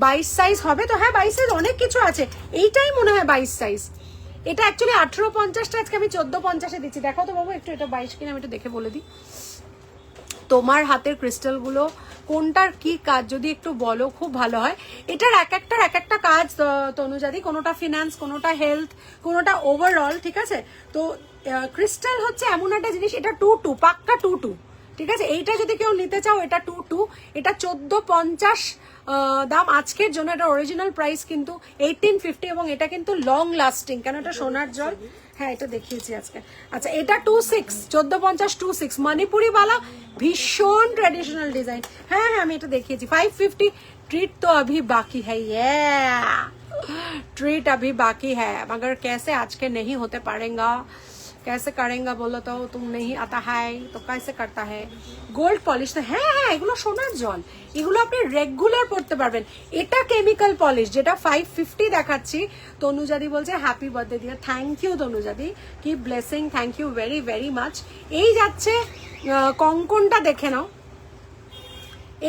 22 সাইজ হবে তো? হ্যাঁ 22 সাইজ, অনেক কিছু আছে। এইটাই মনে হয় 22 সাইজ। এটা অ্যাকচুয়ালি 1850টা, আজকে আমি 1450-এ দিচ্ছি। দেখো তো বাবু একটু, এটা 22 কিনা আমি একটু দেখে বলে দিই। তোমার হাতের ক্রিস্টালগুলো কোনটার কি কাজ যদি একটু বলো, খুব ভালো হয়। এটার এক একটা কাজ তনুজাদি, কোনোটা ফিনান্স, কোনোটা হেলথ, কোনোটা ওভারঅল, ঠিক আছে? তো ক্রিস্টাল হচ্ছে এমন একটা জিনিস, এটা 22 পাক্কা 22, ঠিক আছে? এইটা যদি কেউ নিতে চাও, এটা 22, এটা 1450 দাম আজকের জন্য। এটা অরিজিনাল প্রাইস কিন্তু 1850, এবং এটা কিন্তু লং লাস্টিং, কেন এটা সোনার জল। হ্যাঁ এটা দেখিয়েছি আজকে। আচ্ছা এটা 26, 1450 26 মণিপুরি বালা, ভীষণ ট্রেডিশনাল ডিজাইন। হ্যাঁ হ্যাঁ আমি এটা দেখিয়েছি 550। ट्रीट तो अभी बाकी है, ये ट्रीट अभी बाकी है, मगर कैसे आज के नहीं होते पड़ेगा। कैसे करेंगे बोलो तो, तुम नहीं आता है तो कैसे करता है। গোল্ড পলিশ তো হ্যাঁ হ্যাঁ, এগুলো সোনার জল, এগুলো আপনি রেগুলার পড়তে পারবেন। এটা কেমিক্যাল পলিশ, যেটা 550 দেখাচ্ছি। তনুজাদি বলছে হ্যাপি বার্থডে দিয়ে, থ্যাংক ইউ তনুজাদি, কি blessing, thank you very very much. এই যাচ্ছে কঙ্কনটা দেখে নাও,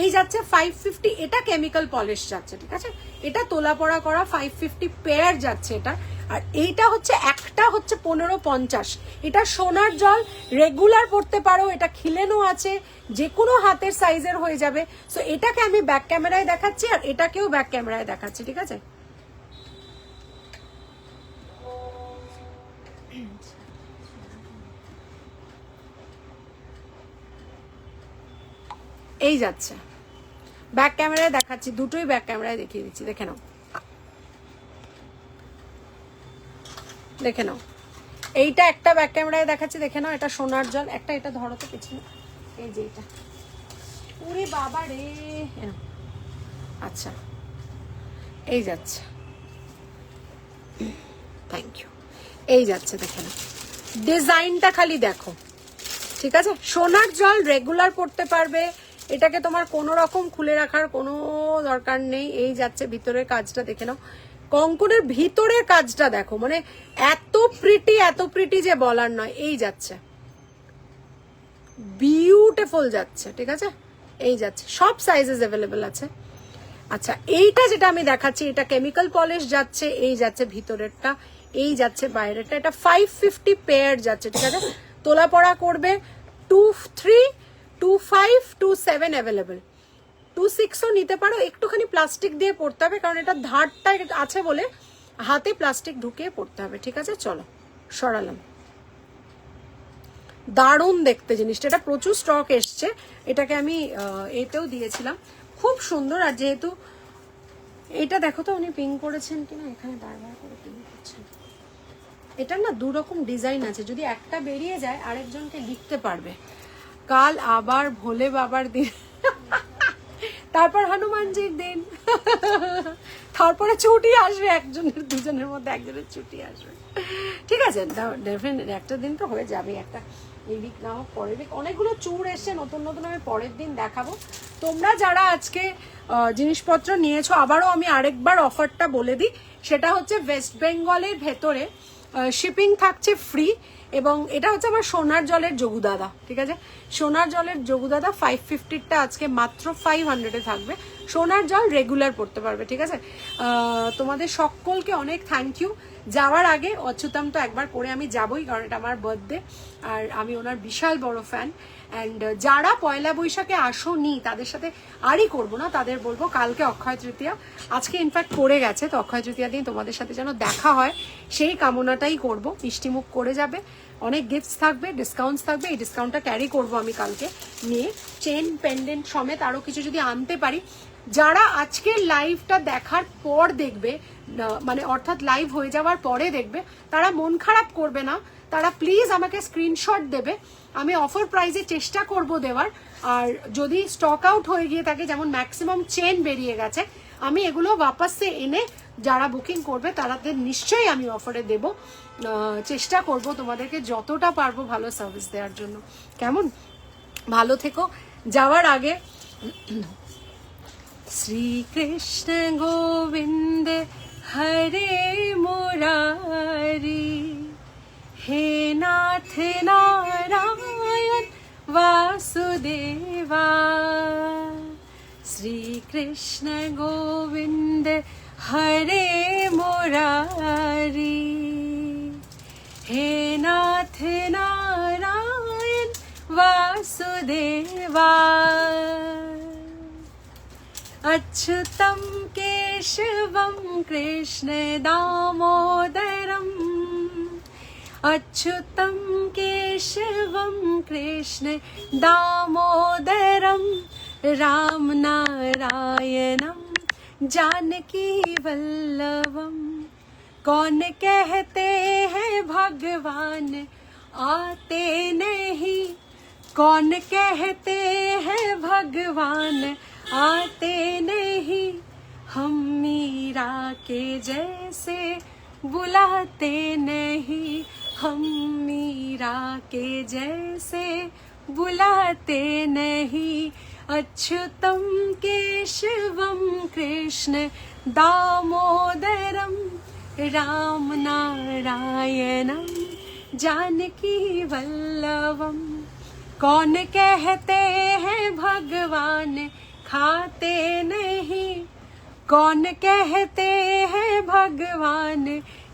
এই যাচ্ছে 550, এটা কেমিক্যাল পলিশ যাচ্ছে, ঠিক আছে। এটা তোলা পড়া করা 550 পেয়ার যাচ্ছে এটা। আর এইটা হচ্ছে একটা হচ্ছে 1550। এটা সোনার জল, রেগুলার পড়তে পারো, এটা খিলেনো আছে, যে কোনো হাতের সাইজের হয়ে যাবে। সো এটাকে আমি ব্যাক ক্যামেরায় দেখাচ্ছি আর এটাকেও ব্যাক ক্যামেরায় দেখাচ্ছি, ঠিক আছে। এই যাচ্ছে, ব্যাক ক্যামেরায় দেখাচ্ছি, দুটোই ব্যাক ক্যামেরায় দেখিয়ে দিচ্ছি, দেখে নাও, দেখে নাও। এইটা একটা ব্যাক ক্যামেরায় দেখাচ্ছি, দেখে নাও, এটা সোনার জল। একটা এটা ধরো তো পিছনে, এই যে এটা, ওরে বাবা রে, আচ্ছা এই যাচ্ছে, থ্যাংক ইউ, এই যাচ্ছে, দেখে নাও, ডিজাইনটা খালি দেখো, ঠিক আছে। সোনার জল রেগুলার পড়তে পারবে, এটাকে তোমার কোনো রকম খুলে রাখার কোনো দরকার নেই। এই যাচ্ছে, ভিতরের কাজটা দেখে নাও, কঙ্কনের ভিতরের কাজটা দেখো, মানে এত প্রিটি যে বলার নয়। এই যাচ্ছে, বিউটিফুল যাচ্ছে, ঠিক আছে। এই যাচ্ছে, সব সাইজেস অ্যাভেলেবেল আছে। আচ্ছা, এইটা যেটা আমি দেখাচ্ছি, এটা কেমিক্যাল পলিশ যাচ্ছে, এই যাচ্ছে ভিতরেরটা, এই যাচ্ছে বাইরেরটা। এটা 550 পেয়ার যাচ্ছে, ঠিক আছে। তোলা পড়া করবে 23, 25, 27 অ্যাভেলেবেল, 26ও নিতে পারো। একটুখানি প্লাস্টিক দিয়ে পড়তে হবে, কারণ এটা ধারটা আছে বলে হাতে প্লাস্টিক ঢুকিয়ে পড়তে হবে, ঠিক আছে। চলো সরালাম, দারুণ দেখতে জিনিসটা, এটা প্রচুর স্টক এসছে। এটাকে আমি এতেও দিয়েছিলাম, খুব সুন্দর। আর যেহেতু এটা দেখো তো উনি পিং করেছেন কিনা, এখানে বারবার করে পিং করছেন। এটার না দু রকম ডিজাইন আছে, যদি একটা বেরিয়ে যায় আরেকজনকে লিখতে পারবে। কাল আবার ভোলে বাবার দিন, তারপর হনুমানজির দিন, তারপরে ছুটি আসবে, একজনের দুজনের মধ্যে একজনের ছুটি আসবে, ঠিক আছে। ডেফিনেট একটা দিন তো হয়ে যাবে, একটা এই উইক না হোক পরের উইক। অনেকগুলো চূড় এসছে নতুন নতুন, আমি পরের দিন দেখাবো। তোমরা যারা আজকে জিনিসপত্র নিয়েছো, আবারও আমি আরেকবার অফারটা বলে দিই, সেটা হচ্ছে ওয়েস্ট বেঙ্গলের ভেতরে শিপিং থাকছে ফ্রি। এবং এটা হচ্ছে আমার সোনার জলের যোগুদাদা, ঠিক আছে। সোনার জলের যোগুদাদা 550টা আজকে মাত্র 500-এ থাকবে। সোনার জল রেগুলার পড়তে পারবে, ঠিক আছে। তোমাদের সকলকে অনেক থ্যাংক ইউ। যাওয়ার আগে অচ্যুতাম তো একবার করে আমি যাবই, কারণ এটা আমার বার্থডে আর আমি ওনার বিশাল বড় ফ্যান। অ্যান্ড যারা পয়লা বৈশাখে আসোনি তাদের সাথে আরই করবো না, তাদের বলবো কালকে অক্ষয় তৃতীয়া, আজকে ইনফ্যাক্ট পড়ে গেছে, তো অক্ষয় তৃতীয়া দিন তোমাদের সাথে যেন দেখা হয় সেই কামনাটাই করবো। মিষ্টিমুখ করে যাবে, অনেক গিফটস থাকবে, ডিসকাউন্টস থাকবে। এই ডিসকাউন্টটা ক্যারি করবো আমি কালকে নিয়ে, চেন পেন্ডেন্ট সমেত আরও কিছু যদি আনতে পারি। যারা আজকের লাইভটা দেখার পর দেখবে, মানে অর্থাৎ লাইভ হয়ে যাওয়ার পরে দেখবে, তারা মন খারাপ করবে না, তারা প্লিজ আমাকে স্ক্রিনশট দেবে, আমি অফার প্রাইসে চেষ্টা করব দেওয়ার। আর যদি স্টক আউট হয়ে গিয়ে থাকে, যেমন ম্যাক্সিমাম চেন বেরিয়ে গেছে, আমি এগুলো বাপাসে এনে যারা বুকিং করবে তাদের নিশ্চয়ই আমি অফারে দেব। চেষ্টা করব তোমাদেরকে যতটা পারবো ভালো সার্ভিস দেওয়ার জন্য, কেমন? ভালো থেকো। যাওয়ার আগে শ্রীকৃষ্ণ গোবিন্দ হরে মুরারি, হে নাথ নারায়ণ वासुदेवा। श्री कृष्ण गोविंद हरे मुरारी, हे नाथ नारायण वासुदेवा। अच्युतं केशवं कृष्ण दामोदरम्, अच्युतं केशवं कृष्ण दामोदरं, राम नारायणं जानकी वल्लभं। कौन कहते हैं भगवान आते नहीं, कौन कहते हैं भगवान आते नहीं, हम मीरा के जैसे बुलाते नहीं, हम मीरा तारा के जैसे बुलाते नहीं, अच्युतम केशवम कृष्ण दामोदरम राम नारायणम जानकी वल्लभम। कौन कहते हैं भगवान खाते नहीं, कौन कहते हैं भगवान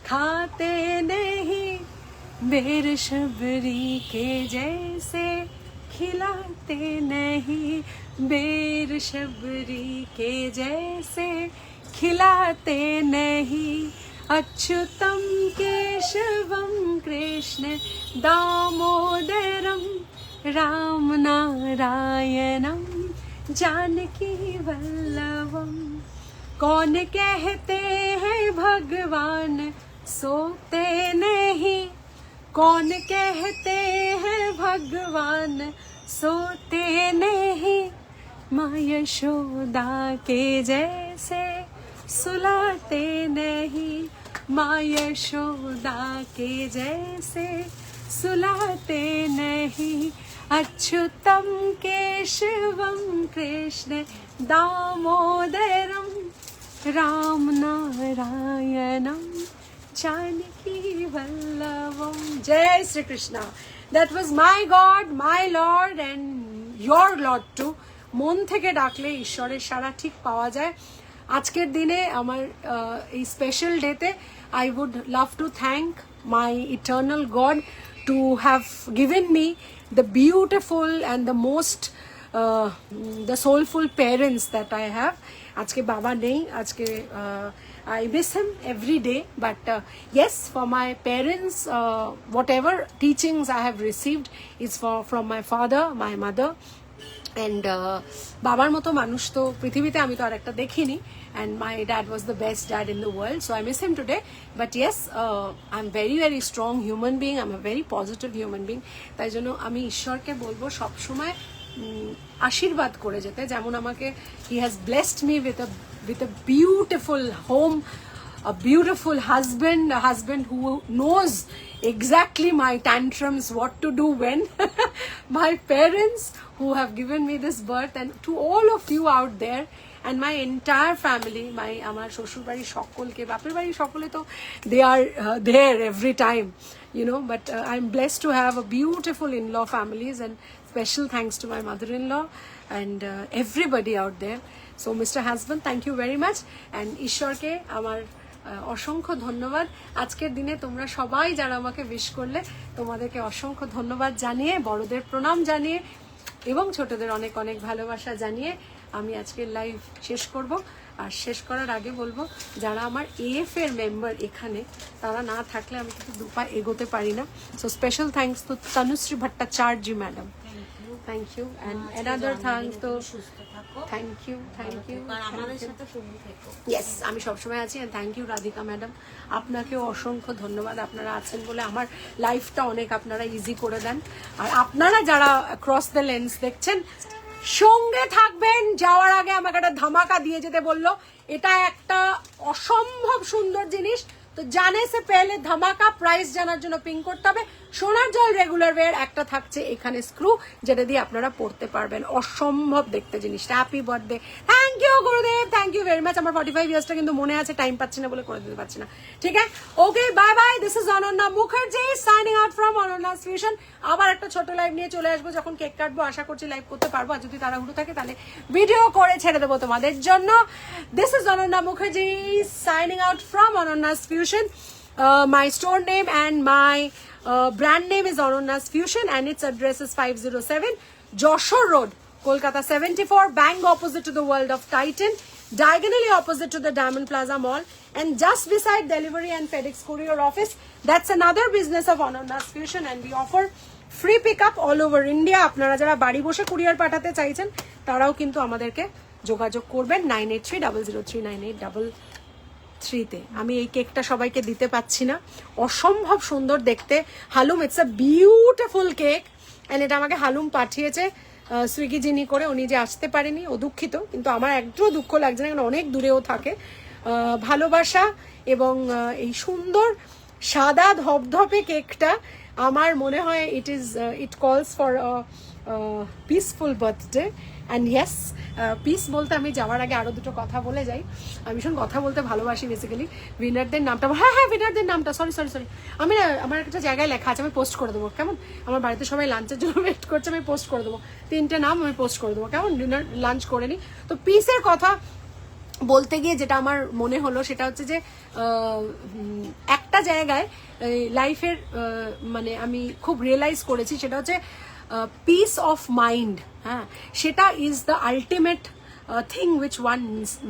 खाते नहीं, बेर शबरी के जैसे खिलाते नहीं, बेर शबरी के जैसे खिलाते नहीं, अच्युतम केशवम कृष्ण दामोदरम राम नारायणम जानकी वल्लभम। कौन कहते हैं भगवान सोते नहीं, कौन कहते हैं भगवान सोते नहीं, माँ यशोदा के जैसे सुलाते नहीं, माँ यशोदा के जैसे सुलाते नहीं, अच्युतम केशवम कृष्ण दामोदरम राम नारायणम जानकी वल्लभम। जय Shri Krishna. That was my God, my Lord and your Lord too. মন থেকে ডাকলে ঈশ্বরের সাড়া ঠিক পাওয়া যায়। আজকের দিনে আমার এই স্পেশাল ডেতে I would love to thank my eternal God to have given me the beautiful and the most the soulful parents that I have. আজকে বাবা নেই, আজকে I miss him every day, but yes, for my parents, whatever teachings I have received is from my father, my mother, and বাবার মতো মানুষ তো পৃথিবীতে আমি তো আর একটা দেখিনি, and my dad was the best dad in the world, so I miss him today. But yes, I'm very very strong human being, I'm a very positive human being. তাই জন্য আমি ঈশ্বরকে বলবো সব সময় আশীর্বাদ করে যেতে, যেমন আমাকে he has blessed me with a beautiful home, a beautiful husband, a husband who knows exactly my tantrums, what to do when, my parents who have given me this birth, and to all of you out there and my entire family, my amar shoshur bari shokolke bapar bari shokole to they are there every time, you know, but I'm blessed to have a beautiful in-law families, and special thanks to my mother-in-law and everybody out there. So Mr. Husband, thank you very much, and ঈশ্বরকে আমার অসংখ্য ধন্যবাদ। আজকের দিনে তোমরা সবাই যারা আমাকে উইশ করলে তোমাদেরকে অসংখ্য ধন্যবাদ জানিয়ে, বড়দের প্রণাম জানিয়ে এবং ছোটদের অনেক অনেক ভালোবাসা জানিয়ে আমি আজকের লাইভ শেষ করব। আর শেষ করার আগে বলবো, যারা আমার এএফ এর মেম্বার এখানে, তারা না থাকলে আমি কিন্তু দুপা এগোতে পারি না। So special thanks to Tanushree Bhattacharya madam, thank you, and another thanks to thank you yes, আমি সবসময় আছি, and thank you Radhika madam, আপনাকেও অসংখ্য ধন্যবাদ। আপনারা আছেন বলে আমার লাইফটা অনেক আপনারা ইজি করে দেন। আর আপনারা যারা ক্রস দ্য লেন্স দেখছেন, সঙ্গে থাকবেন। যাওয়ার আগে আমাকে একটা ধামাকা দিয়ে যেতে বললো, এটা একটা অসম্ভব সুন্দর জিনিস। তো জানে সে পেলে ধামাকা, প্রাইস জানার জন্য পিং করতে হবে। সোনার জল রেগুলার ওয়্যার একটা থাকছে এখানে স্ক্রু, যেটা দিয়ে আপনারা পড়তে পারবেন। অসম্ভব দেখতে জিনিসটা। হ্যাপি বার্থডে, থ্যাংক ইউ গুরুদেব, থ্যাংক ইউ ভেরি মাচ। আমার 45 ইয়ার্সটা কিন্তু মনে আছে, টাইম পাচ্ছি না বলে করে দিতে পারছি না। ঠিক আছে, okay, bye bye. This is Ananya Mukherjee signing out from Ananya's Fusion. আবার একটা ছোট লাইভ নিয়ে চলে আসবো, যখন কেক কাটবো আশা করছি লাইভ করতে পারবো। আর যদি তাড়াহুড়ো থাকে তাহলে ভিডিও করে ছেড়ে দেবো তোমাদের জন্য। This is Ananya Mukherjee signing out from Ananya's fusion. My store name and my brand name is Anonna's Fusion, and its address is 507 Joshore Road, Kolkata 74, bang opposite to the World of Titan, diagonally opposite to the Diamond Plaza Mall, and just beside delivery and FedEx courier office. That's another business of Anonna's Fusion, and we offer free pickup all over India. আপনারা যারা বাড়ি বসে কুরিয়ার পাঠাতে চাইছেন তারাও কিন্তু আমাদেরকে যোগাযোগ করবেন 9830039833-তে। আমি এই কেকটা সবাইকে দিতে পাচ্ছি না, অসম্ভব সুন্দর দেখতে। Halum, it's a beautiful cake, and এটা আমাকে হালুম পাঠিয়েছে সুইগি যিনি করে, উনি যে আসতে পারেনি, ও দুঃখিত, কিন্তু আমার একটু দুঃখ লাগছে না, কারণ অনেক দূরেও থাকে। ভালোবাসা এবং এই সুন্দর সাদা ধপধপে কেকটা আমার মনে হয় it calls for a peaceful birthday and yes piece বলতে আমি যাওয়ার আগে আরো দুটো কথা বলে যাই। আমি ভীষণ কথা বলতে ভালোবাসি বেসিক্যালি। উইনারদের নামটা হ্যাঁ উইনারদের নামটা সরি আমি আমার একটা জায়গায় লেখা আছে, আমি পোস্ট করে দেবো কেমন? আমার বাড়িতে সবাই লাঞ্চের জন্য ওয়েট করছে, আমি পোস্ট করে দেবো 3টে নাম আমি পোস্ট করে দেবো কেমন? ডিনার লাঞ্চ করে নি। তো পিসের কথা বলতে গিয়ে যেটা আমার মনে হলো সেটা হচ্ছে যে একটা জায়গায় লাইফের মানে আমি খুব রিয়েলাইজ করেছি, সেটা হচ্ছে পিস অফ মাইন্ড। হ্যাঁ, সেটা is the ultimate thing which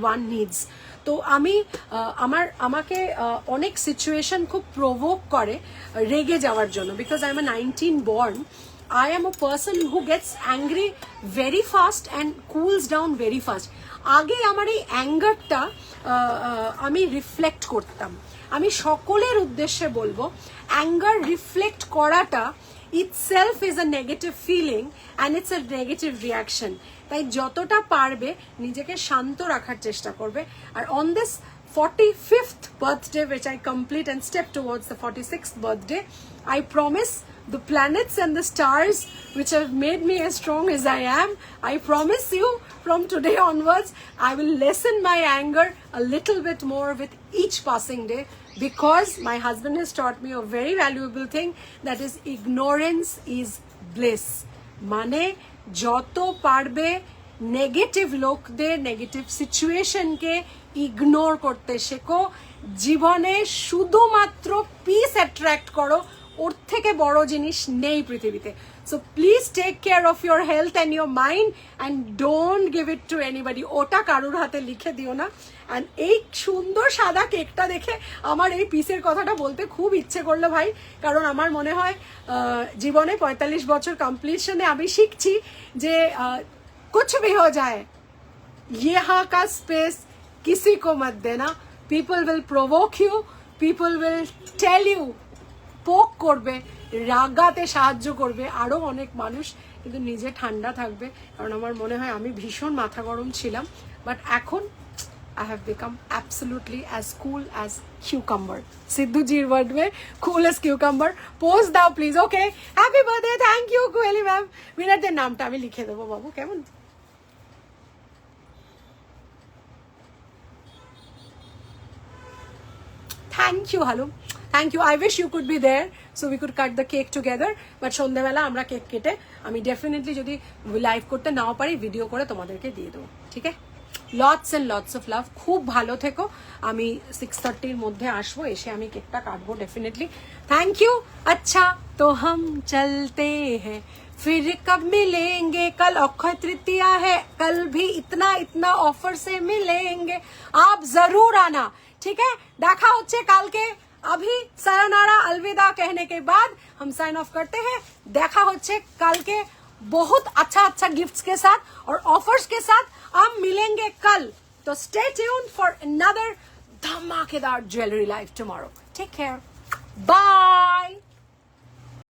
one needs. তো আমি আমাকে অনেক সিচুয়েশন খুব প্রভোক করে রেগে যাওয়ার জন্য, because I am 19 born. I am a person who gets angry very fast and cools down very fast. আগে আমার এই অ্যাঙ্গারটা আমি রিফ্লেক্ট করতাম। আমি সকলের উদ্দেশ্যে বলবো, অ্যাঙ্গার রিফ্লেক্ট করাটা itself is a negative feeling and it's a negative reaction. তাই যতটা পারবে নিজেকে শান্ত রাখার চেষ্টা করবে। আর on this 45th birthday which I complete and step towards the 46th birthday, I promise the planets and the stars which have made me as strong as I am, I promise you from today onwards I will lessen my anger a little bit more with each passing day, because my husband has taught me a very valuable thing, that is ignorance is bliss. মানে যত পারবে নেগেটিভ লোকদের, নেগেটিভ সিচুয়েশনকে ইগনোর করতে শেখো। জীবনে শুধুমাত্র পিস অ্যাট্রাক্ট করো, ওর থেকে বড় জিনিস নেই পৃথিবীতে। So please take care of your health and your mind and don't give it to anybody. ওটা কারোর হাতে লিখে দিও না। অ্যান্ড এই সুন্দর সাদা কেকটা দেখে আমার এই পিসের কথাটা বলতে খুব ইচ্ছে করলো ভাই, কারণ আমার মনে হয় জীবনে 45 বছর কমপ্লিশনে আমি শিখছি যে कुछ भी हो जाए यहाँ का स्पेस किसी को मत देना। people will provoke you, people will tell you, পোক করবে, রাগাতে সাহায্য করবে আরো অনেক মানুষ, কিন্তু নিজে ঠান্ডা থাকবে। কারণ আমার মনে হয় আমি ভীষণ মাথা গরম ছিলাম, বাট এখন I have become absolutely as cool as cucumber. Sidhu ji'r word mein cool as cucumber. Post দাও please. Okay, happy birthday, thank you Kueli ma'am. উইনারদের নামটা আমি লিখে দেবো বাবু কেমন? Thank you, hello. Thank you. I wish you could be there so we could cut the cake together. But সন্ধ্যাবেলা আমরা কেক কেটে আমি ডেফিনেটলি যদি লাইভ করতে নাও পারি ভিডিও করে তোমাদেরকে দিয়ে দেবো, ঠিক আছে? লটস অ্যান্ড লটস অফ লাভ। খুব ভালো থেকো। আমি 6:30 মধ্যে আসবো, এসে আমি কেকটা কাটবো ডেফিনেটলি। Thank you. আচ্ছা তো हम चलते हैं, फिर कब मिलेंगे? कल अक्षय तृतीया है, कल भी इतना इतना ऑफर से मिलेंगे, आप जरूर आना, ठीक है? দেখা হচ্ছে কালকে। अभी सायोनारा अलविदा कहने के बाद हम साइन ऑफ करते हैं। দেখা হচ্ছে কালকে बहुत अच्छा अच्छा गिफ्ट्स के साथ और ऑफर्स के साथ हम मिलेंगे कल। तो स्टे ट्यून्ड फॉर अनदर धमाकेदार jewellery live tomorrow. Take care, bye.